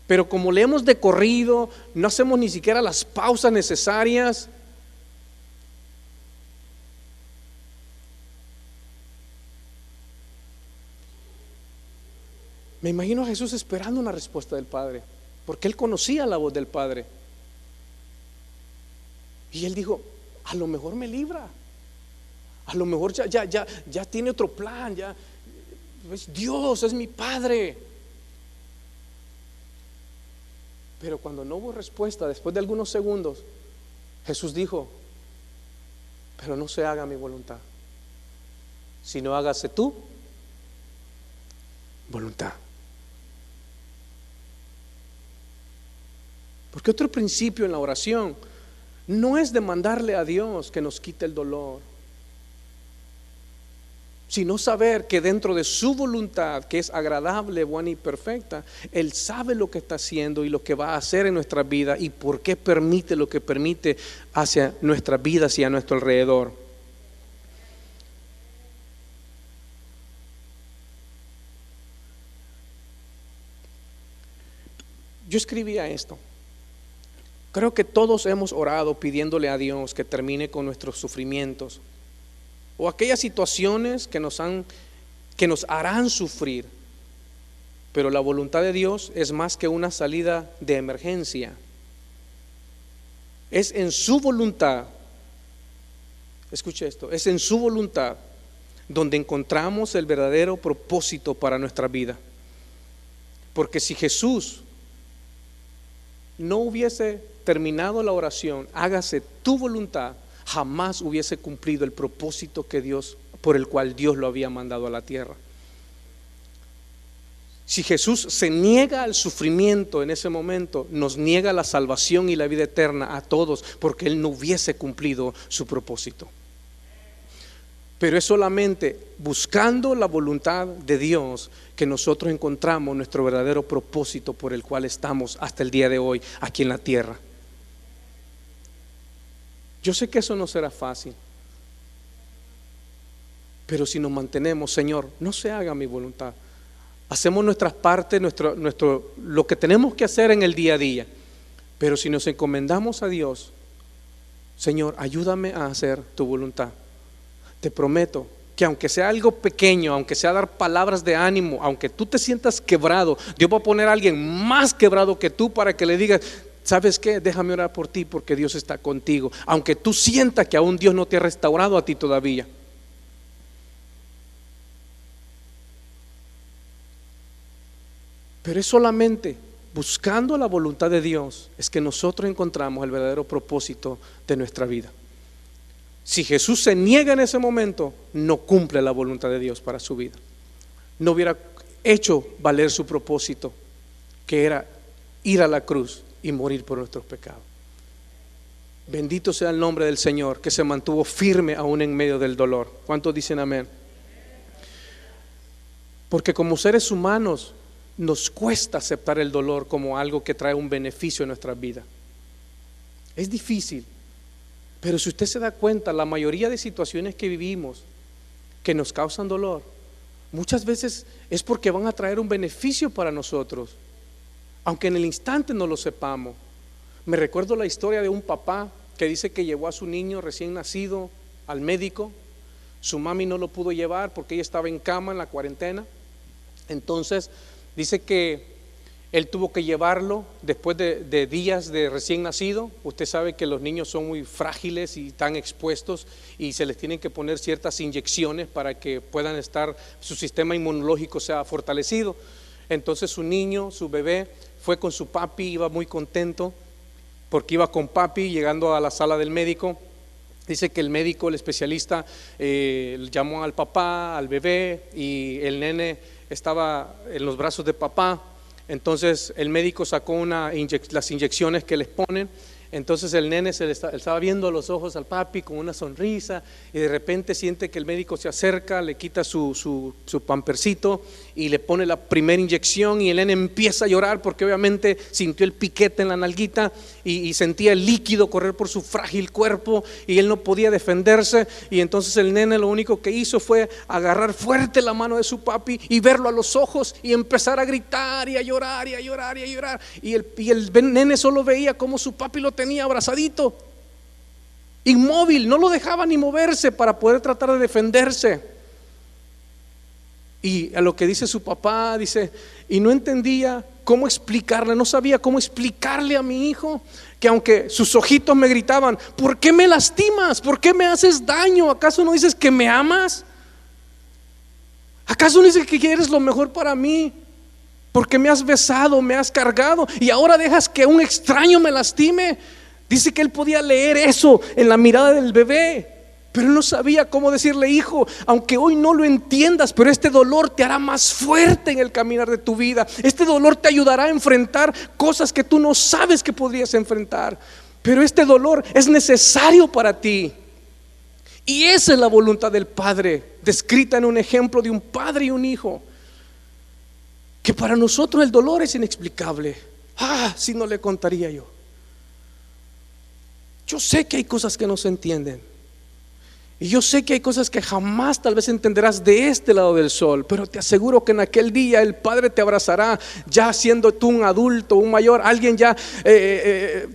Pero como leemos de corrido, no hacemos ni siquiera las pausas necesarias. Me imagino a Jesús esperando una respuesta del Padre, porque Él conocía la voz del Padre. Y Él dijo: a lo mejor me libra, a lo mejor ya tiene otro plan, ya es Dios, es mi Padre. Pero cuando no hubo respuesta, después de algunos segundos, Jesús dijo: pero no se haga mi voluntad, sino hágase tu voluntad. Porque otro principio en la oración no es demandarle a Dios que nos quite el dolor, sino saber que dentro de su voluntad, que es agradable, buena y perfecta, Él sabe lo que está haciendo y lo que va a hacer en nuestra vida y por qué permite lo que permite hacia nuestras vidas y a nuestro alrededor. Yo escribía esto: creo que todos hemos orado pidiéndole a Dios que termine con nuestros sufrimientos o aquellas situaciones que nos harán sufrir. Pero la voluntad de Dios es más que una salida de emergencia. Es en su voluntad, escuche esto, es en su voluntad donde encontramos el verdadero propósito para nuestra vida. Porque si Jesús no hubiese terminado la oración, hágase tu voluntad, jamás hubiese cumplido el propósito por el cual Dios lo había mandado a la tierra. Si Jesús se niega al sufrimiento en ese momento, nos niega la salvación y la vida eterna a todos, porque Él no hubiese cumplido su propósito. Pero es solamente buscando la voluntad de Dios que nosotros encontramos nuestro verdadero propósito por el cual estamos hasta el día de hoy aquí en la tierra. Yo sé que eso no será fácil, pero si nos mantenemos, Señor, no se haga mi voluntad, hacemos nuestras partes, lo que tenemos que hacer en el día a día, pero si nos encomendamos a Dios, Señor, ayúdame a hacer tu voluntad. Te prometo que aunque sea algo pequeño, aunque sea dar palabras de ánimo, aunque tú te sientas quebrado, Dios va a poner a alguien más quebrado que tú para que le digas: ¿sabes qué? Déjame orar por ti porque Dios está contigo. Aunque tú sientas que aún Dios no te ha restaurado a ti todavía. Pero es solamente buscando la voluntad de Dios es que nosotros encontramos el verdadero propósito de nuestra vida. Si Jesús se niega en ese momento, no cumple la voluntad de Dios para su vida. No hubiera hecho valer su propósito, que era ir a la cruz y morir por nuestros pecados. Bendito sea el nombre del Señor, que se mantuvo firme aún en medio del dolor. ¿Cuántos dicen amén? Porque como seres humanos nos cuesta aceptar el dolor como algo que trae un beneficio en nuestra vida. Es difícil, pero si usted se da cuenta, la mayoría de situaciones que vivimos que nos causan dolor, muchas veces es porque van a traer un beneficio para nosotros, aunque en el instante no lo sepamos. Me recuerdo la historia de un papá que dice que llevó a su niño recién nacido al médico. Su mami no lo pudo llevar porque ella estaba en cama en la cuarentena. Entonces dice que él tuvo que llevarlo después de días de recién nacido. Usted sabe que los niños son muy frágiles y están expuestos y se les tienen que poner ciertas inyecciones para que puedan estar, su sistema inmunológico sea fortalecido. Entonces su niño, su bebé, fue con su papi, iba muy contento porque iba con papi. Llegando a la sala del médico, dice que el médico, el especialista, llamó al papá, al bebé, y el nene estaba en los brazos de papá. Entonces el médico sacó las inyecciones que les ponen. Entonces el nene estaba viendo a los ojos al papi con una sonrisa, y de repente siente que el médico se acerca, le quita su pampercito y le pone la primera inyección, y el nene empieza a llorar porque obviamente sintió el piquete en la nalguita y sentía el líquido correr por su frágil cuerpo y él no podía defenderse. Y entonces el nene lo único que hizo fue agarrar fuerte la mano de su papi y verlo a los ojos y empezar a gritar y a llorar y a llorar y a llorar, y el nene solo veía cómo su papi lo tenía abrazadito, inmóvil, no lo dejaba ni moverse para poder tratar de defenderse. Y a lo que dice su papá, dice, y no entendía cómo explicarle, no sabía cómo explicarle a mi hijo que aunque sus ojitos me gritaban: ¿por qué me lastimas? ¿Por qué me haces daño? ¿Acaso no dices que me amas? ¿Acaso no dices que quieres lo mejor para mí? Porque me has besado, me has cargado, y ahora dejas que un extraño me lastime. Dice que él podía leer eso en la mirada del bebé, pero él no sabía cómo decirle: hijo, aunque hoy no lo entiendas, pero este dolor te hará más fuerte en el caminar de tu vida. Este dolor te ayudará a enfrentar cosas que tú no sabes que podrías enfrentar, pero este dolor es necesario para ti. Y esa es la voluntad del Padre, descrita en un ejemplo de un padre y un hijo. Que para nosotros el dolor es inexplicable. Si no le contaría yo. Yo sé que hay cosas que no se entienden, y yo sé que hay cosas que jamás tal vez entenderás de este lado del sol, pero te aseguro que en aquel día el Padre te abrazará, ya siendo tú un adulto, un mayor, alguien ya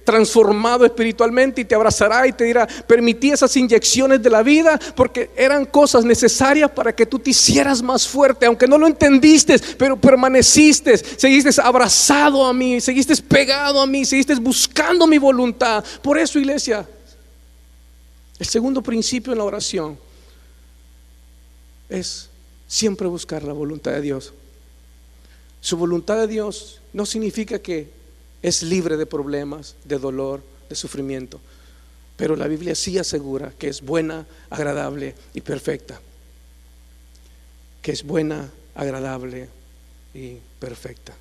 transformado espiritualmente, y te abrazará y te dirá: permití esas inyecciones de la vida porque eran cosas necesarias para que tú te hicieras más fuerte, aunque no lo entendiste, pero permaneciste, seguiste abrazado a mí, seguiste pegado a mí, seguiste buscando mi voluntad. Por eso, iglesia, el segundo principio en la oración es siempre buscar la voluntad de Dios. Su voluntad de Dios no significa que es libre de problemas, de dolor, de sufrimiento, pero la Biblia sí asegura que es buena, agradable y perfecta. Que es buena, agradable y perfecta.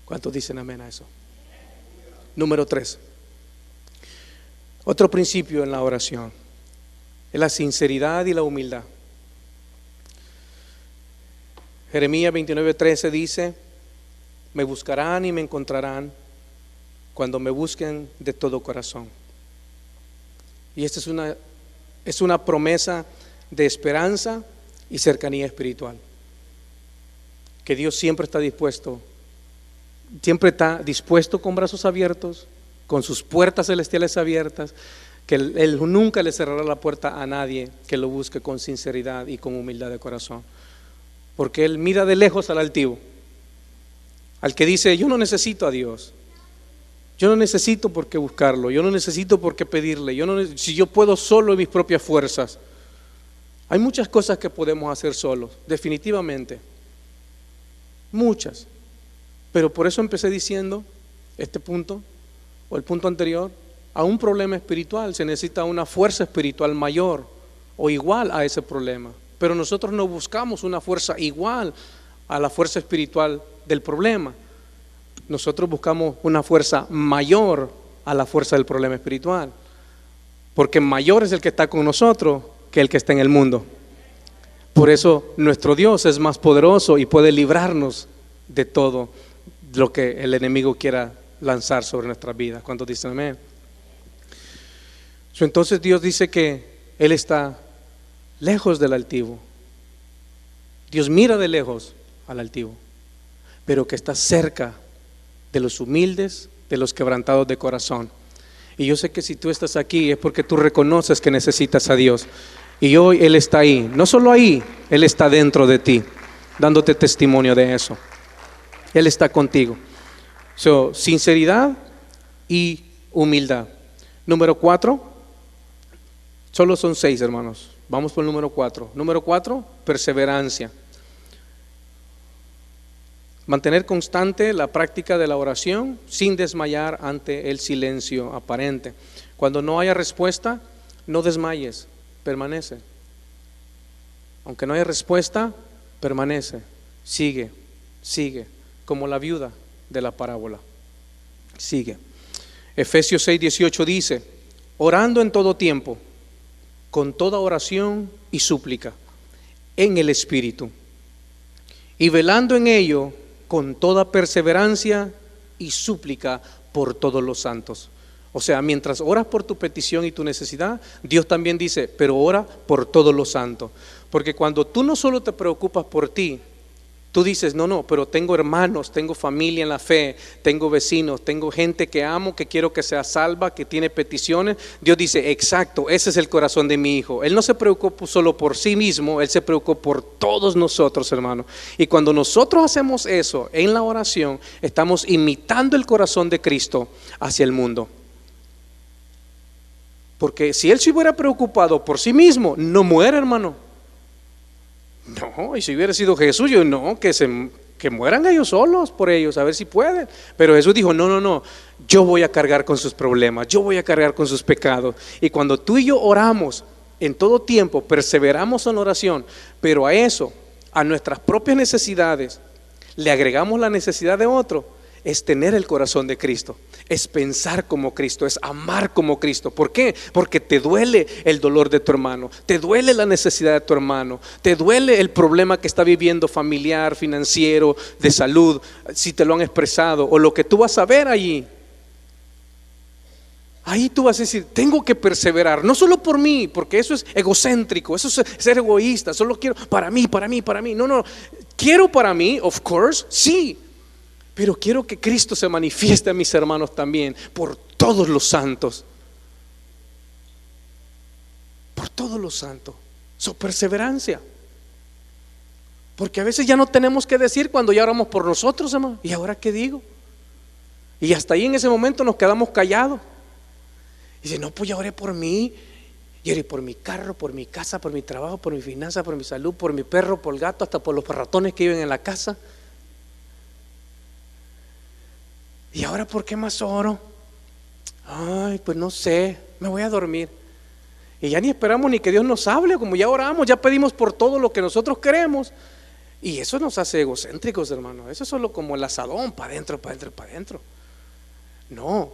¿Cuántos dicen amén a eso? Número 3. Otro principio en la oración es la sinceridad y la humildad. Jeremías 29:13 dice: me buscarán y me encontrarán cuando me busquen de todo corazón. Y esta es una promesa de esperanza y cercanía espiritual, que Dios siempre está dispuesto con brazos abiertos, con sus puertas celestiales abiertas, que Él nunca le cerrará la puerta a nadie que lo busque con sinceridad y con humildad de corazón, porque Él mira de lejos al altivo, al que dice: yo no necesito a Dios, yo no necesito por qué buscarlo, yo no necesito por qué pedirle, si yo puedo solo en mis propias fuerzas. Hay muchas cosas que podemos hacer solos, definitivamente, muchas, pero por eso empecé diciendo este punto o el punto anterior: a un problema espiritual se necesita una fuerza espiritual mayor o igual a ese problema, pero nosotros no buscamos una fuerza igual a la fuerza espiritual del problema. Nosotros buscamos una fuerza mayor a la fuerza del problema espiritual, porque mayor es el que está con nosotros que el que está en el mundo. Por eso nuestro Dios es más poderoso y puede librarnos de todo lo que el enemigo quiera lanzar sobre nuestras vidas. ¿Cuántos dicen amén? Entonces Dios dice que Él está lejos del altivo. Dios mira de lejos al altivo, pero que está cerca de los humildes, de los quebrantados de corazón. Y yo sé que si tú estás aquí es porque tú reconoces que necesitas a Dios. Y hoy Él está ahí, no solo ahí, Él está dentro de ti, dándote testimonio de eso. Él está contigo. Sinceridad y humildad. Número 4, solo son 6, hermanos. Vamos por el número 4. Número 4, perseverancia. Mantener constante la práctica de la oración sin desmayar ante el silencio aparente. Cuando no haya respuesta, no desmayes, permanece. Aunque no haya respuesta, permanece, sigue, como la viuda de la parábola. Sigue. Efesios 6:18 dice: orando en todo tiempo, con toda oración y súplica, en el Espíritu, y velando en ello con toda perseverancia y súplica por todos los santos. O sea, mientras oras por tu petición y tu necesidad, Dios también dice: pero ora por todos los santos. Porque cuando tú no solo te preocupas por ti, tú dices: no, pero tengo hermanos, tengo familia en la fe, tengo vecinos, tengo gente que amo, que quiero que sea salva, que tiene peticiones. Dios dice: exacto, ese es el corazón de mi hijo. Él no se preocupó solo por sí mismo, Él se preocupó por todos nosotros, hermanos. Y cuando nosotros hacemos eso en la oración, estamos imitando el corazón de Cristo hacia el mundo. Porque si Él se hubiera preocupado por sí mismo, no muere, hermano. No, y si hubiera sido Jesús, yo no, que mueran ellos solos por ellos, a ver si pueden. Pero Jesús dijo: no, yo voy a cargar con sus problemas, yo voy a cargar con sus pecados. Y cuando tú y yo oramos en todo tiempo, perseveramos en oración, pero a eso, a nuestras propias necesidades, le agregamos la necesidad de otro, es tener el corazón de Cristo, es pensar como Cristo, es amar como Cristo. ¿Por qué? Porque te duele el dolor de tu hermano, te duele la necesidad de tu hermano, te duele el problema que está viviendo familiar, financiero, de salud, si te lo han expresado, o lo que tú vas a ver allí. Ahí tú vas a decir: tengo que perseverar, no solo por mí, porque eso es egocéntrico, eso es ser egoísta, solo quiero para mí. No, quiero para mí, of course, sí, pero quiero que Cristo se manifieste a mis hermanos también, por todos los santos. Por todos los santos. Perseverancia. Porque a veces ya no tenemos que decir cuando ya oramos por nosotros, hermano. ¿Y ahora qué digo? Y hasta ahí en ese momento nos quedamos callados. Y dice: no, pues ya oré por mí. Y oré por mi carro, por mi casa, por mi trabajo, por mi finanza, por mi salud, por mi perro, por el gato, hasta por los ratones que viven en la casa. ¿Y ahora por qué más oro? Ay, pues no sé, me voy a dormir. Y ya ni esperamos ni que Dios nos hable, como ya oramos, ya pedimos por todo lo que nosotros queremos. Y eso nos hace egocéntricos, hermano. Eso es solo como el asadón, para adentro, para adentro, para adentro. No,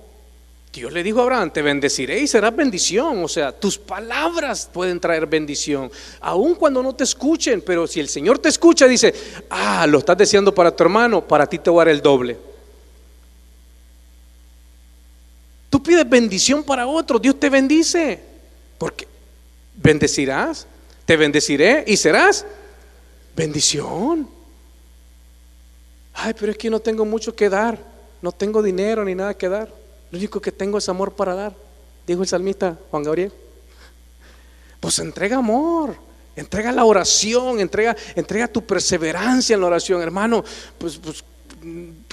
Dios le dijo a Abraham: te bendeciré y serás bendición. O sea, tus palabras pueden traer bendición, aun cuando no te escuchen. Pero si el Señor te escucha, dice: lo estás deseando para tu hermano, para ti te voy a dar el doble. Tú pides bendición para otro, Dios te bendice. Porque bendecirás, te bendeciré y serás bendición. Pero es que no tengo mucho que dar, no tengo dinero ni nada que dar. Lo único que tengo es amor para dar, dijo el salmista Juan Gabriel. Pues entrega amor, entrega la oración, entrega tu perseverancia en la oración, hermano. Pues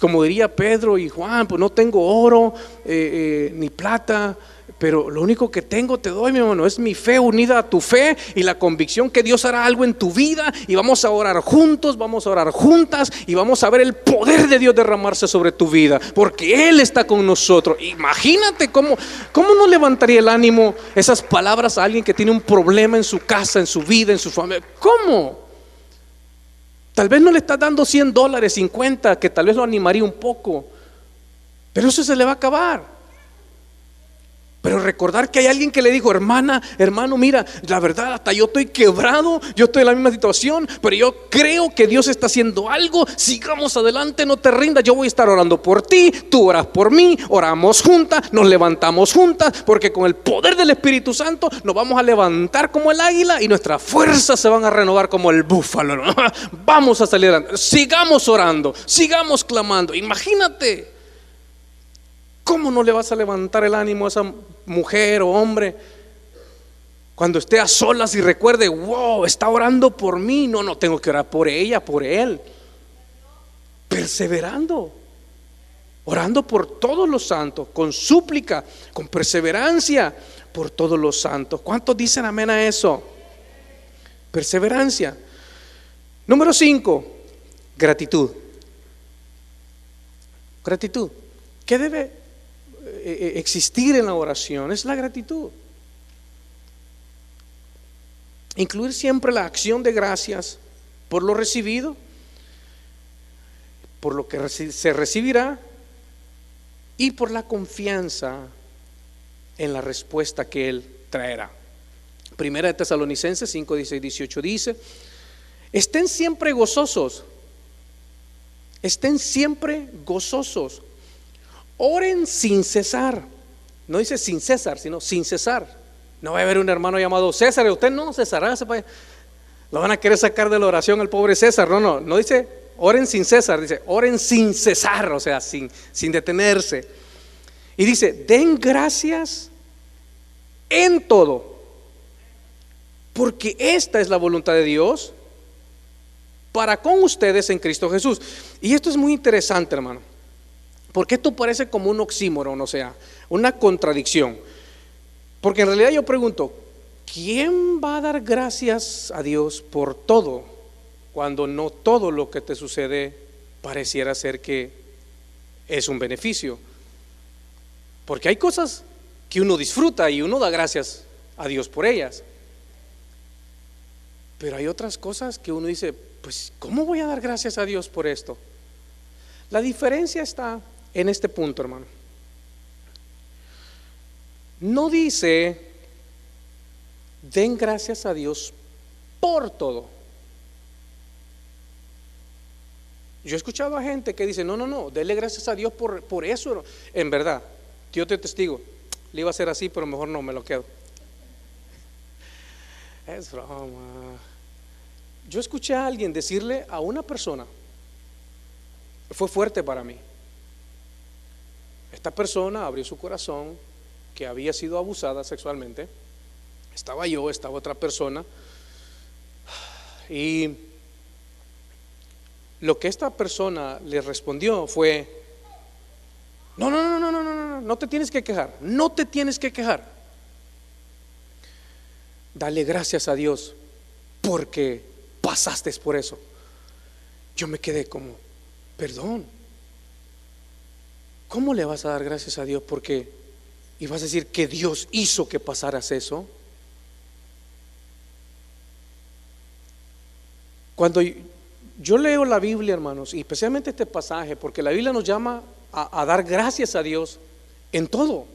como diría Pedro y Juan, pues no tengo oro ni plata, pero lo único que tengo te doy, mi hermano, es mi fe unida a tu fe y la convicción que Dios hará algo en tu vida. Y vamos a orar juntos, vamos a orar juntas, y vamos a ver el poder de Dios derramarse sobre tu vida, porque Él está con nosotros. Imagínate cómo no levantaría el ánimo esas palabras a alguien que tiene un problema en su casa, en su vida, en su familia. ¿Cómo? Tal vez no le estás dando $100, 50, que tal vez lo animaría un poco, pero eso se le va a acabar. Pero recordar que hay alguien que le dijo: hermana, hermano, mira, la verdad, hasta yo estoy quebrado, yo estoy en la misma situación, pero yo creo que Dios está haciendo algo. Sigamos adelante, no te rindas, yo voy a estar orando por ti, tú oras por mí, oramos juntas, nos levantamos juntas, porque con el poder del Espíritu Santo nos vamos a levantar como el águila y nuestras fuerzas se van a renovar como el búfalo, ¿no? Vamos a salir adelante, sigamos orando, sigamos clamando. Imagínate. ¿Cómo no le vas a levantar el ánimo a esa mujer o hombre cuando esté a solas y recuerde: wow, está orando por mí? No tengo que orar por ella, por él. Perseverando, orando por todos los santos, con súplica, con perseverancia por todos los santos. ¿Cuántos dicen amén a eso? Perseverancia. Número 5, gratitud. Gratitud. ¿Qué debe existir en la oración? Es la gratitud. Incluir siempre la acción de gracias por lo recibido, por lo que se recibirá y por la confianza en la respuesta que Él traerá. Primera de Tesalonicenses 5, 16, 18 dice: estén siempre gozosos, estén siempre gozosos. Oren sin cesar. No dice sin César, sino sin cesar. No va a haber un hermano llamado César, y usted no, César, lo van a querer sacar de la oración al pobre César. No dice oren sin César, dice oren sin cesar, o sea, sin detenerse. Y dice: den gracias en todo, porque esta es la voluntad de Dios para con ustedes en Cristo Jesús. Y esto es muy interesante, hermano, porque esto parece como un oxímoron, o sea, una contradicción. Porque en realidad yo pregunto: ¿quién va a dar gracias a Dios por todo cuando no todo lo que te sucede pareciera ser que es un beneficio? Porque hay cosas que uno disfruta y uno da gracias a Dios por ellas, pero hay otras cosas que uno dice: pues ¿cómo voy a dar gracias a Dios por esto? La diferencia está en este punto, hermano. No dice den gracias a Dios por todo. Yo he escuchado a gente que dice: no, denle gracias a Dios por eso. En verdad, Dios te testigo, le iba a hacer así, pero mejor no, me lo quedo. Es broma. Yo escuché a alguien decirle a una persona, fue fuerte para mí. Esta persona abrió su corazón, que había sido abusada sexualmente. Estaba yo, estaba otra persona, y lo que esta persona le respondió fue: no te tienes que quejar, no te tienes que quejar. Dale gracias a Dios porque pasaste por eso. Yo me quedé como: perdón, ¿cómo le vas a dar gracias a Dios porque? Y vas a decir que Dios hizo que pasaras eso. Cuando Yo leo la Biblia, hermanos, y especialmente este pasaje, porque la Biblia nos llama a dar gracias a Dios en todo.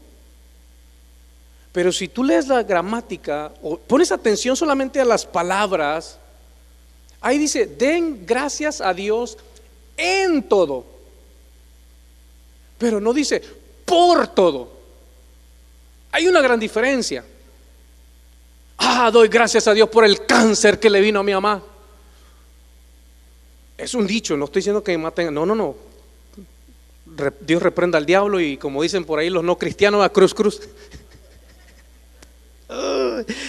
Pero si tú lees la gramática o pones atención solamente a las palabras, ahí dice: den gracias a Dios en todo. Pero no dice por todo. Hay una gran diferencia. Doy gracias a Dios por el cáncer que le vino a mi mamá. Es un dicho, no estoy diciendo que maten. No. Dios reprenda al diablo, y como dicen por ahí los no cristianos, a cruz.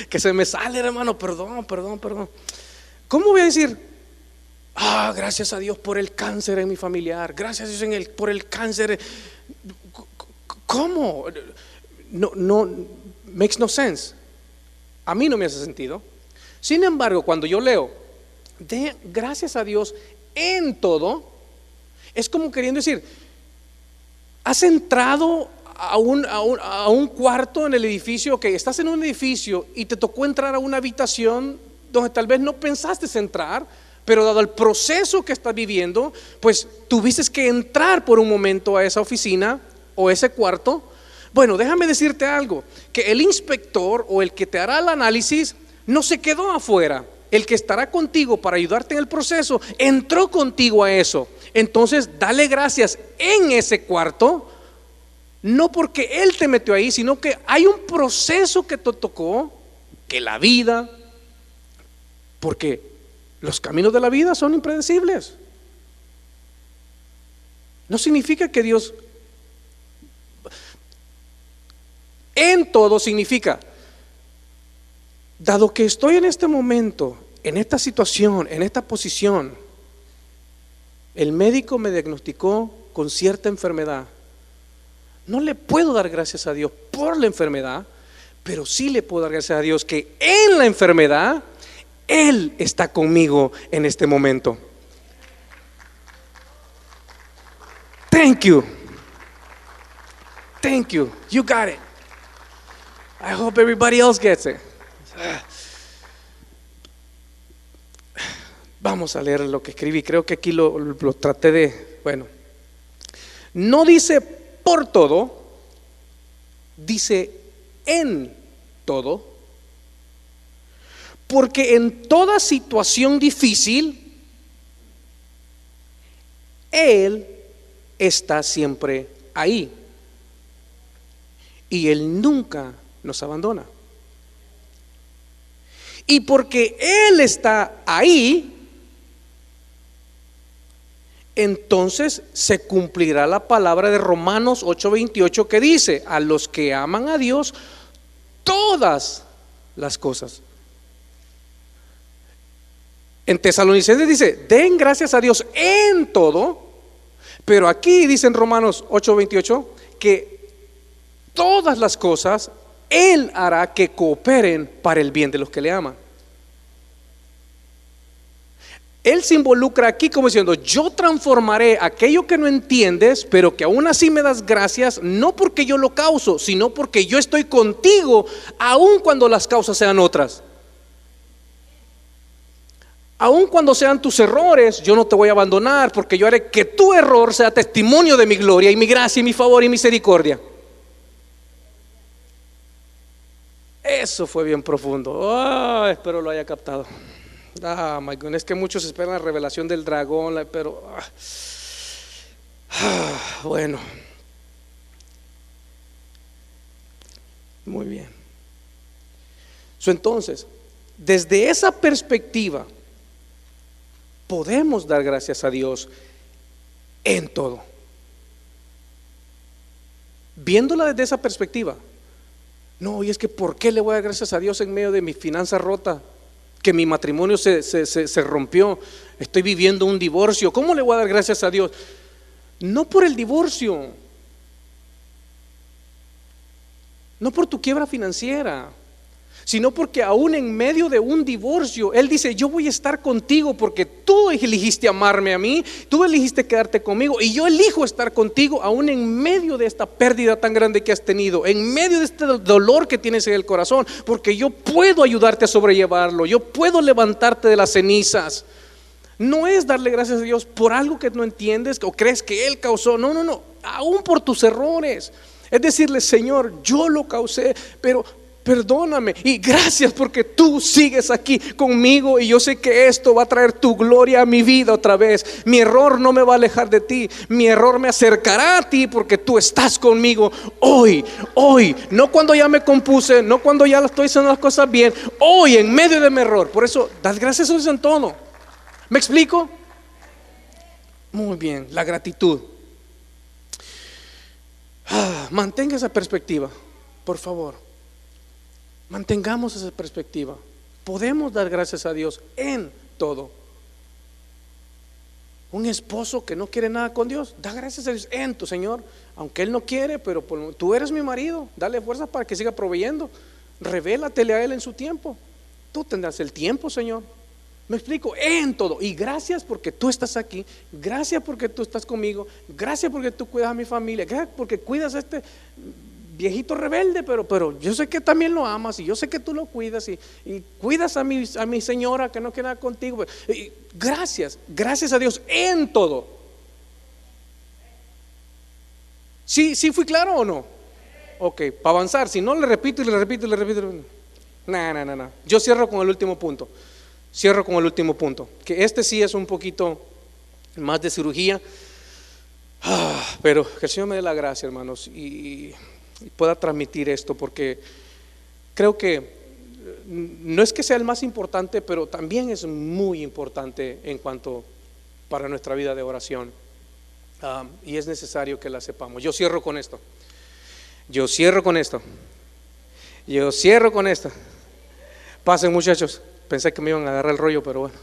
Que se me sale, hermano, perdón. ¿Cómo voy a decir: gracias a Dios por el cáncer en mi familiar, gracias a Dios por el cáncer? ¿Cómo? No, makes no sense. A mí no me hace sentido. Sin embargo, cuando yo leo de gracias a Dios en todo, es como queriendo decir: has entrado a un cuarto en el edificio, que estás en un edificio y te tocó entrar a una habitación donde tal vez no pensaste entrar, pero dado el proceso que estás viviendo, pues tuviste que entrar por un momento a esa oficina o ese cuarto. Bueno, déjame decirte algo, que el inspector o el que te hará el análisis no se quedó afuera. El que estará contigo para ayudarte en el proceso entró contigo a eso. Entonces dale gracias en ese cuarto, no porque él te metió ahí, sino que hay un proceso que te tocó, que la vida, porque los caminos de la vida son impredecibles. No significa que Dios en todo, significa: dado que estoy en este momento, en esta situación, en esta posición, el médico me diagnosticó con cierta enfermedad. No le puedo dar gracias a Dios por la enfermedad, pero sí le puedo dar gracias a Dios que en la enfermedad Él está conmigo en este momento. Thank you. You got it. I hope everybody else gets it. Vamos a leer lo que escribí. Creo que aquí lo traté de. Bueno, no dice por todo, dice en todo, porque en toda situación difícil Él está siempre ahí, y Él nunca nos abandona. Y porque Él está ahí, entonces se cumplirá la palabra de Romanos 8:28, que dice: a los que aman a Dios, todas las cosas. En Tesalonicenses dice: den gracias a Dios en todo. Pero aquí dice en Romanos 8:28 que todas las cosas Él hará que cooperen para el bien de los que le aman. Él se involucra aquí como diciendo: yo transformaré aquello que no entiendes, pero que aún así me das gracias, no porque yo lo causo, sino porque yo estoy contigo, aun cuando las causas sean otras. Aun cuando sean tus errores, yo no te voy a abandonar, porque yo haré que tu error sea testimonio de mi gloria y mi gracia y mi favor y misericordia. Eso fue bien profundo. Espero lo haya captado. My goodness, es que muchos esperan la revelación del dragón, pero bueno, muy bien. Entonces, desde esa perspectiva, podemos dar gracias a Dios en todo. Viéndola desde esa perspectiva, no, y es que ¿por qué le voy a dar gracias a Dios en medio de mi finanza rota? Que mi matrimonio se rompió, estoy viviendo un divorcio. ¿Cómo le voy a dar gracias a Dios? No por el divorcio, no por tu quiebra financiera, sino porque aún en medio de un divorcio Él dice: yo voy a estar contigo porque tú elegiste amarme a mí, tú elegiste quedarte conmigo, y yo elijo estar contigo aún en medio de esta pérdida tan grande que has tenido, en medio de este dolor que tienes en el corazón, porque yo puedo ayudarte a sobrellevarlo, yo puedo levantarte de las cenizas. No es darle gracias a Dios por algo que no entiendes o crees que Él causó. No, no, no. Aún por tus errores. Es decirle, Señor, yo lo causé, pero perdóname y gracias porque tú sigues aquí conmigo y yo sé que esto va a traer tu gloria a mi vida otra vez. Mi error no me va a alejar de ti, mi error me acercará a ti porque tú estás conmigo hoy, no cuando ya me compuse, no cuando ya estoy haciendo las cosas bien, hoy en medio de mi error. Por eso, das gracias a Dios en todo. ¿Me explico? Muy bien, la gratitud. Mantenga esa perspectiva, por favor. Mantengamos esa perspectiva. Podemos dar gracias a Dios en todo. Un esposo que no quiere nada con Dios, da gracias a Dios en tu Señor, aunque Él no quiere, pero tú eres mi marido, dale fuerza para que siga proveyendo. Revélatele a Él en su tiempo. Tú tendrás el tiempo, Señor. Me explico, en todo. Y gracias porque tú estás aquí, gracias porque tú estás conmigo, gracias porque tú cuidas a mi familia, gracias porque cuidas a este viejito rebelde, pero yo sé que también lo amas y yo sé que tú lo cuidas y cuidas a mi señora que no quiere nada contigo. Y gracias a Dios en todo. ¿Sí fui claro o no? Ok, para avanzar, si no le repito y le repito. No. Yo cierro con el último punto. Que este sí es un poquito más de cirugía, pero que el Señor me dé la gracia, hermanos, y pueda transmitir esto, porque creo que no es que sea el más importante, pero también es muy importante en cuanto para nuestra vida de oración, y es necesario que la sepamos. Yo cierro con esto. Pasen, muchachos. Pensé que me iban a agarrar el rollo, pero bueno.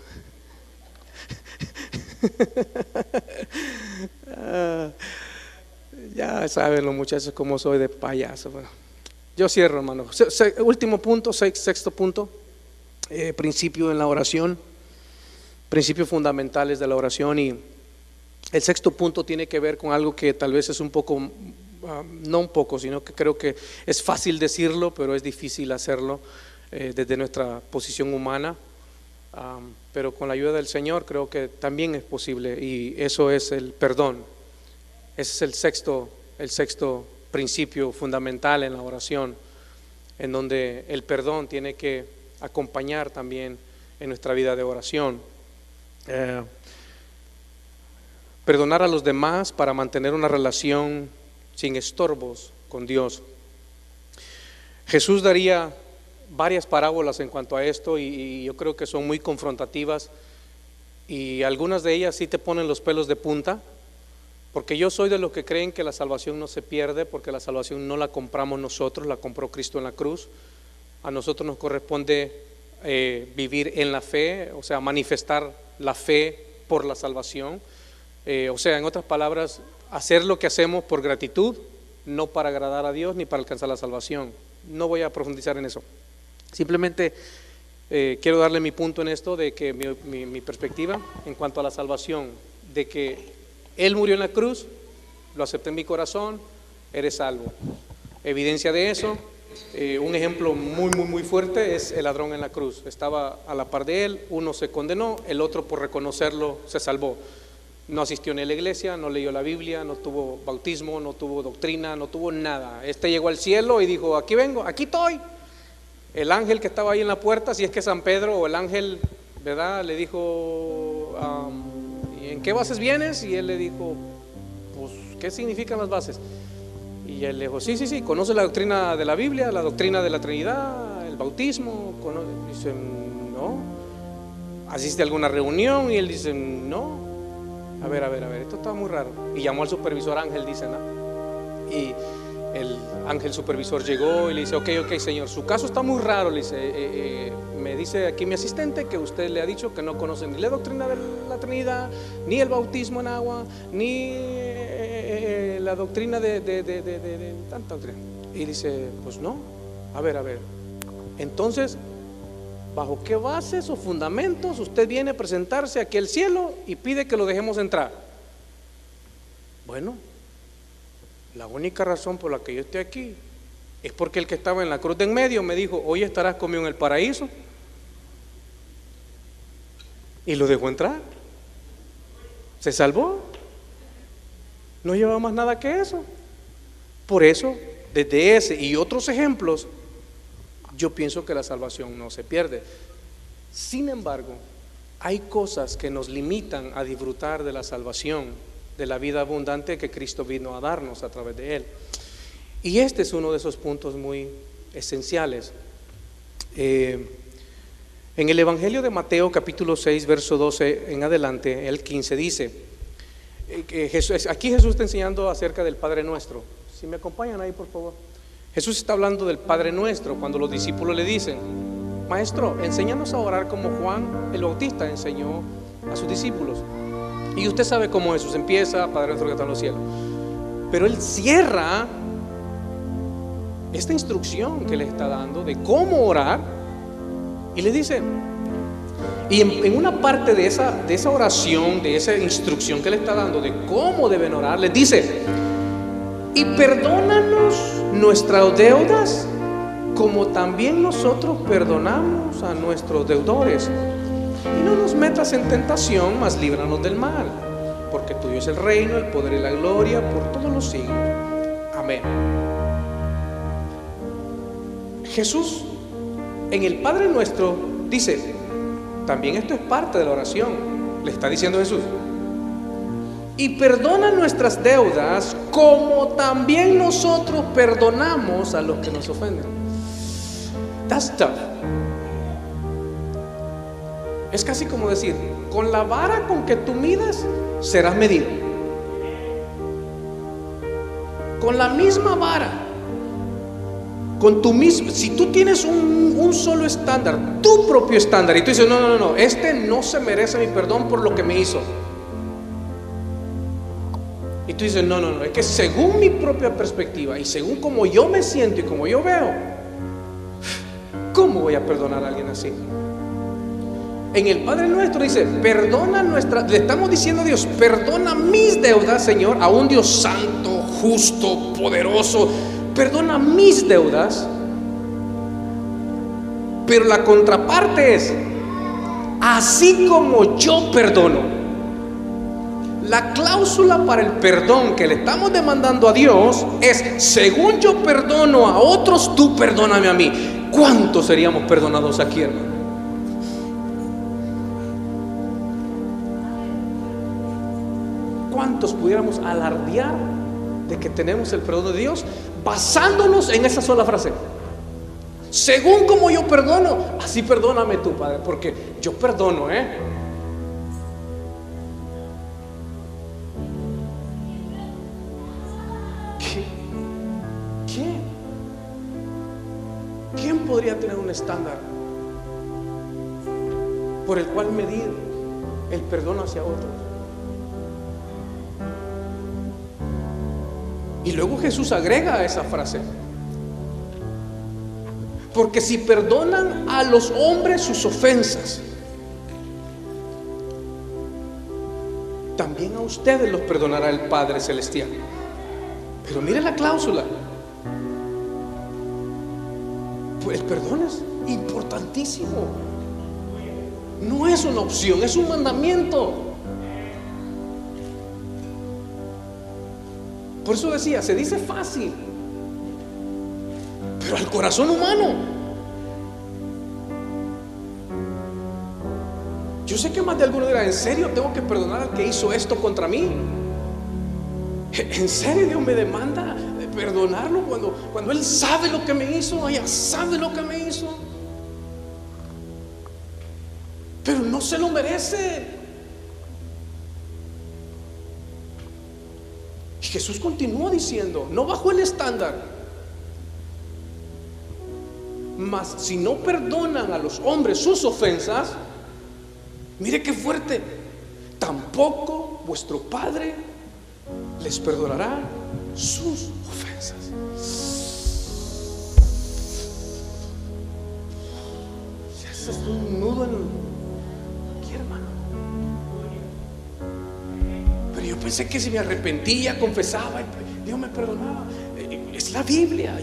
Ya saben los muchachos cómo soy de payaso. Bueno, yo cierro, hermano. Último punto, sexto punto. Principio en la oración. Principios fundamentales de la oración. Y el sexto punto tiene que ver con algo que tal vez es un poco, no un poco, sino que creo que es fácil decirlo, pero es difícil hacerlo. Desde nuestra posición humana, pero con la ayuda del Señor creo que también es posible, y eso es el perdón. Ese es el sexto principio fundamental en la oración, en donde el perdón tiene que acompañar también en nuestra vida de oración. Perdonar a los demás para mantener una relación sin estorbos con Dios. Jesús daría varias parábolas en cuanto a esto, y yo creo que son muy confrontativas, y algunas de ellas sí te ponen los pelos de punta, porque yo soy de los que creen que la salvación no se pierde, porque la salvación no la compramos nosotros, la compró Cristo en la cruz. A nosotros nos corresponde vivir en la fe, o sea, manifestar la fe por la salvación, o sea, en otras palabras, hacer lo que hacemos por gratitud, no para agradar a Dios ni para alcanzar la salvación. No voy a profundizar en eso. Simplemente quiero darle mi punto en esto, de que mi perspectiva en cuanto a la salvación, de que Él murió en la cruz, lo acepté en mi corazón, eres salvo. Evidencia de eso, un ejemplo muy fuerte es el ladrón en la cruz. Estaba a la par de él, uno se condenó, el otro por reconocerlo se salvó. No asistió ni a la iglesia, no leyó la Biblia, no tuvo bautismo, no tuvo doctrina, no tuvo nada. Este llegó al cielo y dijo, aquí vengo, aquí estoy. El ángel que estaba ahí en la puerta, si es que San Pedro o el ángel, ¿verdad?, le dijo, ¿y en qué bases vienes? Y él le dijo, pues, ¿qué significan las bases? Y él le dijo, sí, conoce la doctrina de la Biblia, la doctrina de la Trinidad, el bautismo. Dice, no. ¿Asiste a alguna reunión? Y él dice, no. A ver, esto está muy raro. Y llamó al supervisor ángel, dice, ¿no? Y el ángel supervisor llegó y le dice, ok, señor, su caso está muy raro. Le dice, me dice aquí mi asistente que usted le ha dicho que no conoce ni la doctrina de la Trinidad, ni el bautismo en agua, ni la doctrina de tanta doctrina. Y dice, pues no. A ver, entonces, ¿bajo qué bases o fundamentos usted viene a presentarse aquí al cielo y pide que lo dejemos entrar? Bueno, la única razón por la que yo estoy aquí es porque el que estaba en la cruz de en medio me dijo, hoy estarás conmigo en el paraíso, y lo dejó entrar. Se salvó. No llevaba más nada que eso. Por eso, desde ese y otros ejemplos, yo pienso que la salvación no se pierde. Sin embargo, hay cosas que nos limitan a disfrutar de la salvación, de la vida abundante que Cristo vino a darnos a través de Él. Y este es uno de esos puntos muy esenciales. En el Evangelio de Mateo capítulo 6 verso 12 en adelante, el 15 dice, aquí Jesús está enseñando acerca del Padre Nuestro. Si me acompañan ahí, por favor. Jesús está hablando del Padre Nuestro cuando los discípulos le dicen: Maestro, enséñanos a orar como Juan el Bautista enseñó a sus discípulos. Y usted sabe cómo Jesús empieza: Padre nuestro que está en los cielos. Pero Él cierra esta instrucción que le está dando de cómo orar y le dice, y en una parte de esa oración, de esa instrucción que le está dando de cómo deben orar, les dice: y perdónanos nuestras deudas como también nosotros perdonamos a nuestros deudores, y no nos metas en tentación, mas líbranos del mal, porque tuyo es el reino, el poder y la gloria por todos los siglos. Amén. Jesús en el Padre Nuestro dice, también esto es parte de la oración, le está diciendo Jesús: y perdona nuestras deudas como también nosotros perdonamos a los que nos ofenden. That's tough. Es casi como decir, con la vara con que tú midas serás medido. Con la misma vara, con tu mismo, si tú tienes un solo estándar, tu propio estándar, y tú dices, no, este no se merece mi perdón por lo que me hizo. Y tú dices, no, es que según mi propia perspectiva y según como yo me siento y como yo veo, ¿cómo voy a perdonar a alguien así? En el Padre Nuestro dice, perdona nuestra, le estamos diciendo a Dios, perdona mis deudas, Señor, a un Dios santo, justo, poderoso, perdona mis deudas. Pero la contraparte es, así como yo perdono. La cláusula para el perdón que le estamos demandando a Dios es: según yo perdono a otros, tú perdóname a mí. ¿Cuántos seríamos perdonados aquí, hermano? ¿Cuántos pudiéramos alardear de que tenemos el perdón de Dios basándonos en esa sola frase? Según como yo perdono, así perdóname tú, Padre, porque yo perdono, ¿Quién podría tener un estándar por el cual medir el perdón hacia otros? Y luego Jesús agrega a esa frase: porque si perdonan a los hombres sus ofensas, también a ustedes los perdonará el Padre Celestial. Pero mire la cláusula. Pues el perdón es importantísimo. No es una opción, es un mandamiento. Por eso decía, se dice fácil, pero al corazón humano. Yo sé que más de alguno dirá: ¿en serio tengo que perdonar al que hizo esto contra mí? ¿En serio Dios me demanda perdonarlo cuando Él sabe lo que me hizo? Ella sabe lo que me hizo, pero no se lo merece. Y Jesús continúa diciendo: no bajó el estándar, mas si no perdonan a los hombres sus ofensas, mire qué fuerte, tampoco vuestro Padre les perdonará sus ofensas. Ese es un nudo aquí, hermano. Pero yo pensé que si me arrepentía, confesaba, Dios me perdonaba. Es la Biblia,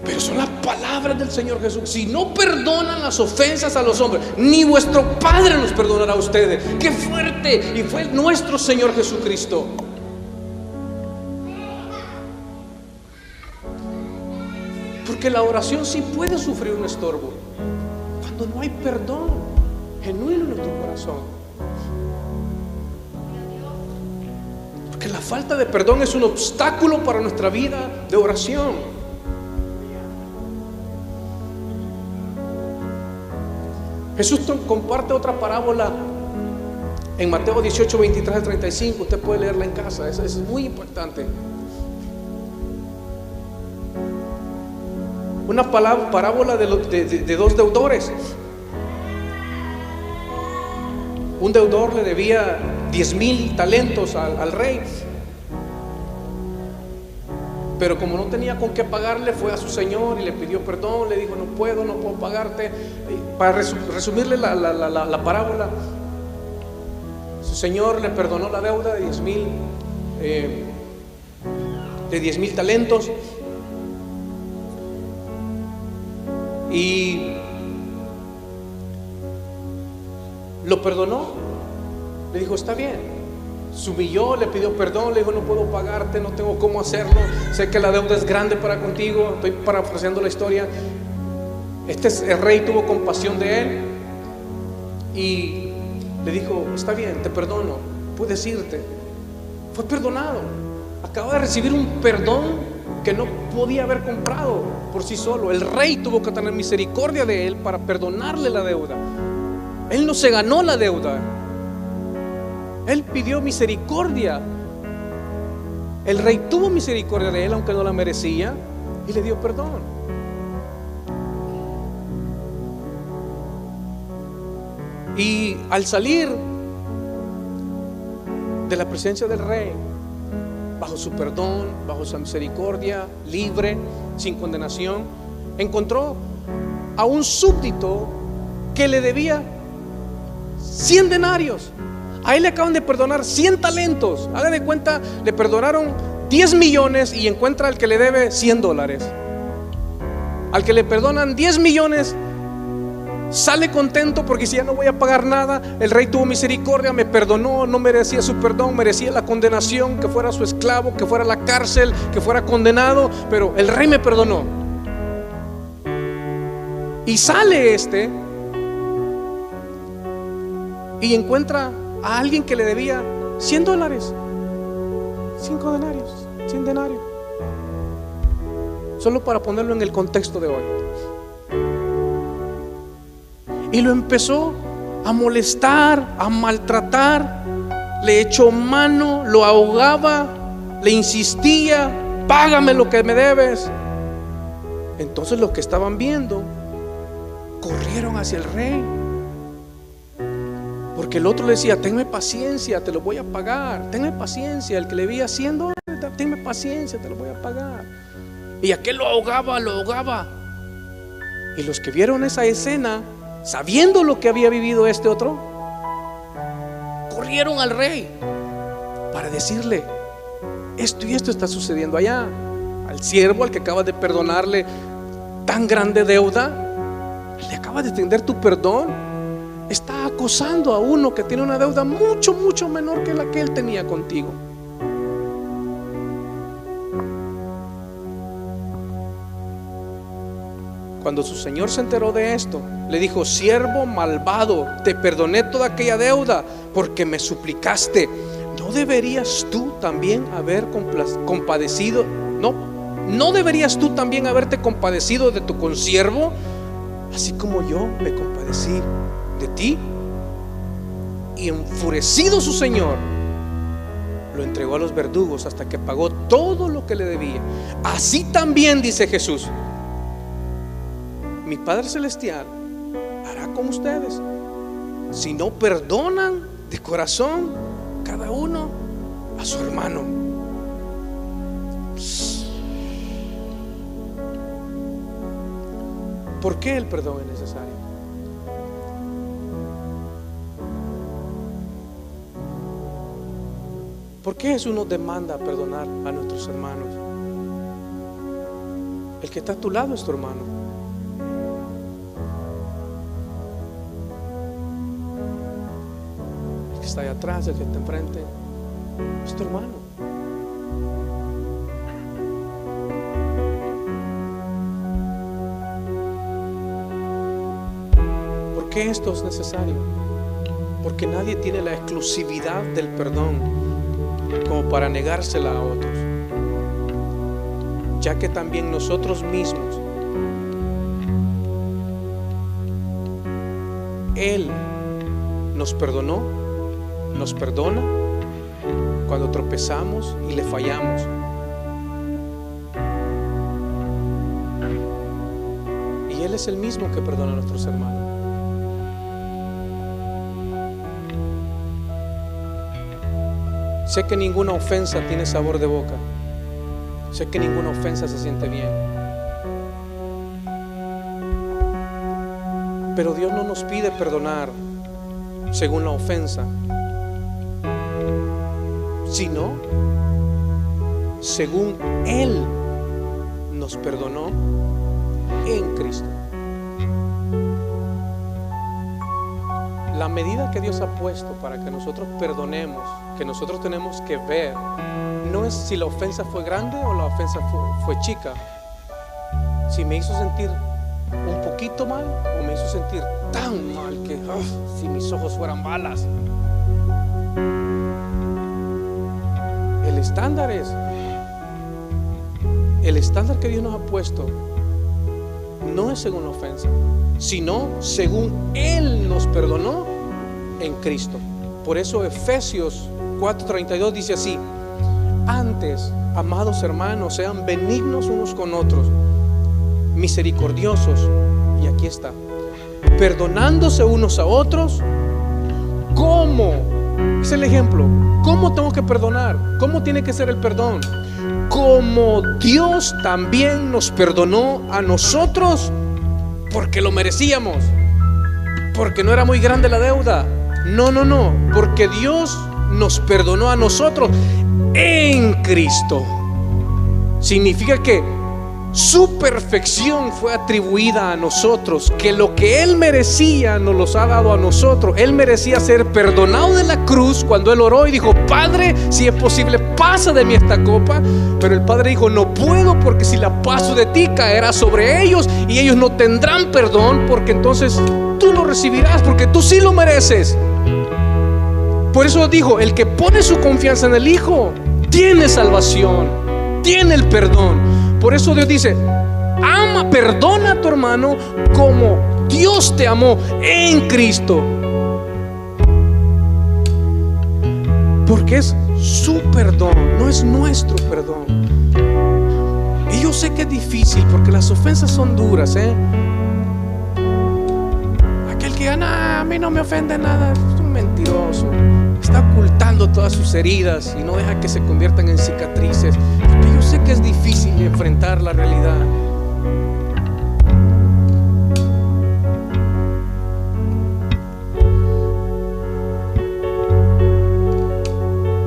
Pero son las palabras del Señor Jesús. Si no perdonan las ofensas a los hombres, ni vuestro Padre los perdonará a ustedes. ¡Qué fuerte! Y fue nuestro Señor Jesucristo. Porque la oración sí puede sufrir un estorbo cuando no hay perdón genuino en nuestro corazón. Porque la falta de perdón es un obstáculo para nuestra vida de oración. Jesús comparte otra parábola en Mateo 18, 23 al 35. Usted puede leerla en casa, es muy importante. Una parábola de dos deudores. Un deudor le debía 10,000 talentos al rey, pero como no tenía con qué pagarle, fue a su señor y le pidió perdón. Le dijo: no puedo pagarte. Para resumirle la parábola, su señor le perdonó la deuda de 10,000 talentos. Y lo perdonó. Le dijo: está bien. Se humilló, le pidió perdón, le dijo: no puedo pagarte, no tengo cómo hacerlo, sé que la deuda es grande para contigo. Estoy parafraseando la historia. El rey tuvo compasión de él y le dijo: está bien, te perdono, puedes irte. Fue perdonado. Acaba de recibir un perdón que no podía haber comprado por sí solo. El rey tuvo que tener misericordia de él para perdonarle la deuda. Él no se ganó la deuda, él pidió misericordia. El rey tuvo misericordia de él, aunque no la merecía, y le dio perdón. Y al salir de la presencia del rey, bajo su perdón, bajo su misericordia, libre, sin condenación, encontró a un súbdito que le debía 100 denarios. A él le acaban de perdonar 100 talentos. Haga de cuenta, le perdonaron 10 millones y encuentra al que le debe $100. Al que le perdonan 10 millones sale contento porque si ya no voy a pagar nada, el rey tuvo misericordia, me perdonó, no merecía su perdón, merecía la condenación, que fuera su esclavo, que fuera a la cárcel, que fuera condenado, pero el rey me perdonó. Y sale y encuentra a alguien que le debía $100, 5 denarios, 100 denarios. Solo para ponerlo en el contexto de hoy. Y lo empezó a molestar, a maltratar. Le echó mano, lo ahogaba, le insistía: págame lo que me debes. Entonces los que estaban viendo corrieron hacia el rey, porque el otro le decía: tenme paciencia, te lo voy a pagar. Tenme paciencia. El que le debía $100, tenme paciencia, te lo voy a pagar. Y aquel lo ahogaba. Y los que vieron esa escena, sabiendo lo que había vivido este otro, corrieron al rey para decirle: esto y esto está sucediendo allá. Al siervo al que acabas de perdonarle tan grande deuda, le acabas de extender tu perdón, está acosando a uno que tiene una deuda mucho, mucho menor que la que él tenía contigo. Cuando su señor se enteró de esto, le dijo: siervo malvado, te perdoné toda aquella deuda porque me suplicaste. ¿No deberías tú también haber compadecido? ¿No deberías tú también haberte compadecido de tu consiervo, así como yo me compadecí de ti? Y enfurecido su señor, lo entregó a los verdugos hasta que pagó todo lo que le debía. Así también, dice Jesús, mi Padre Celestial hará con ustedes si no perdonan de corazón cada uno a su hermano. ¿Por qué el perdón es necesario? ¿Por qué Jesús nos demanda perdonar a nuestros hermanos? El que está a tu lado es tu hermano. El que está ahí atrás, el que está enfrente, es tu hermano. ¿Por qué esto es necesario? Porque nadie tiene la exclusividad del perdón como para negársela a otros, ya que también nosotros mismos, Él nos perdonó, nos perdona cuando tropezamos y le fallamos. Y Él es el mismo que perdona a nuestros hermanos. Sé que ninguna ofensa tiene sabor de boca. Sé que ninguna ofensa se siente bien. Pero Dios no nos pide perdonar según la ofensa, sino según Él nos perdonó en Cristo. La medida que Dios ha puesto para que nosotros perdonemos, que nosotros tenemos que ver, no es si la ofensa fue grande o la ofensa fue chica, si me hizo sentir un poquito mal o me hizo sentir tan mal que si mis ojos fueran balas. El estándar que Dios nos ha puesto no es según la ofensa, sino según Él nos perdonó en Cristo. Por eso Efesios 4:32 dice así: antes, amados hermanos, sean benignos unos con otros, misericordiosos, y aquí está, perdonándose unos a otros. ¿Cómo? Es el ejemplo. ¿Cómo tengo que perdonar? ¿Cómo tiene que ser el perdón? Como Dios también nos perdonó a nosotros, porque lo merecíamos, porque no era muy grande la deuda. No, porque Dios nos perdonó a nosotros en Cristo. Significa que su perfección fue atribuida a nosotros, que lo que Él merecía nos los ha dado a nosotros. Él merecía ser perdonado de la cruz cuando Él oró y dijo: Padre, si es posible, pasa de mí esta copa. Pero el Padre dijo: no puedo, porque si la paso de ti caerá sobre ellos y ellos no tendrán perdón, porque entonces tú lo recibirás, porque tú sí lo mereces. Por eso dijo: el que pone su confianza en el Hijo tiene salvación, tiene el perdón. Por eso Dios dice: perdona a tu hermano como Dios te amó en Cristo, porque es su perdón, no es nuestro perdón. Y yo sé que es difícil, porque las ofensas son duras, Aquel que gana, a mí no me ofende nada, es un mentiroso, está ocultando todas sus heridas y no deja que se conviertan en cicatrices. Porque yo sé que es difícil enfrentar la realidad.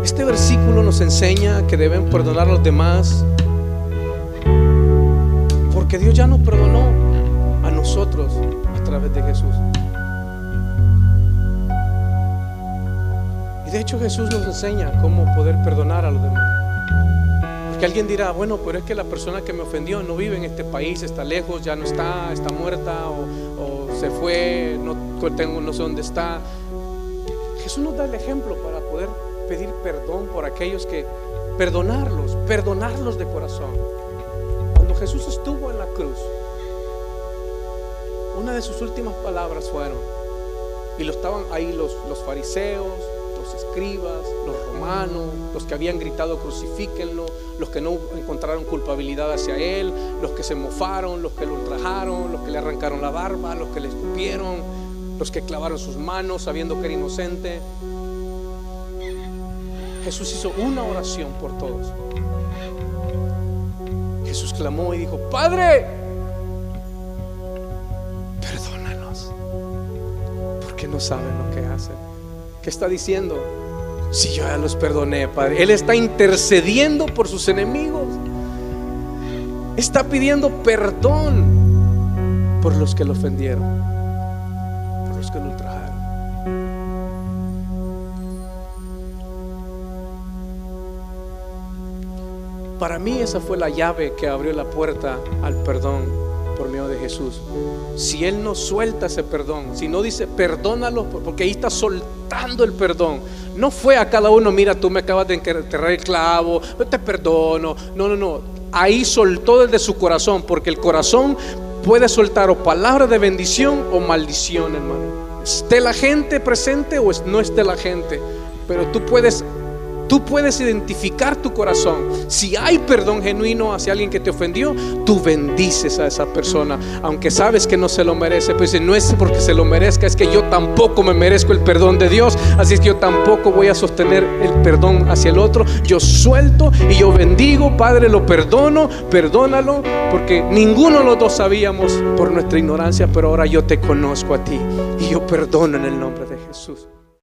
Este versículo nos enseña que deben perdonar a los demás, porque Dios ya nos perdonó a nosotros a través de Jesús. De hecho, Jesús nos enseña cómo poder perdonar a los demás. Porque alguien dirá: bueno, pero es que la persona que me ofendió no vive en este país, está lejos, ya no está muerta, o se fue, no sé dónde está. Jesús nos da el ejemplo para poder pedir perdón por aquellos que, perdonarlos de corazón. Cuando Jesús estuvo en la cruz, una de sus últimas palabras fueron, y lo estaban ahí los fariseos, los escribas, los romanos, los que habían gritado: crucifíquenlo, los que no encontraron culpabilidad hacia Él, los que se mofaron, los que lo ultrajaron, los que le arrancaron la barba, los que le escupieron, los que clavaron sus manos sabiendo que era inocente. Jesús hizo una oración por todos. Jesús clamó y dijo: Padre, perdónanos, porque no saben lo que hacen. ¿Qué está diciendo? Si yo ya los perdoné, Padre. Él está intercediendo por sus enemigos. Está pidiendo perdón por los que lo ofendieron, por los que lo ultrajaron. Para mí esa fue la llave que abrió la puerta al perdón por medio de Jesús. Si Él no suelta ese perdón, si no dice perdónalo, porque ahí está soltando el perdón. No fue a cada uno, mira, tú me acabas de enterrar el clavo, yo te perdono. No. Ahí soltó desde su corazón, porque el corazón puede soltar o palabras de bendición o maldición, hermano. Esté la gente presente o no esté la gente, pero tú puedes identificar tu corazón. Si hay perdón genuino hacia alguien que te ofendió, tú bendices a esa persona, aunque sabes que no se lo merece. Pues no es porque se lo merezca, es que yo tampoco me merezco el perdón de Dios, así es que yo tampoco voy a sostener el perdón hacia el otro. Yo suelto y yo bendigo. Padre, lo perdono, perdónalo, porque ninguno de los dos sabíamos por nuestra ignorancia, pero ahora yo te conozco a ti y yo perdono en el nombre de Jesús.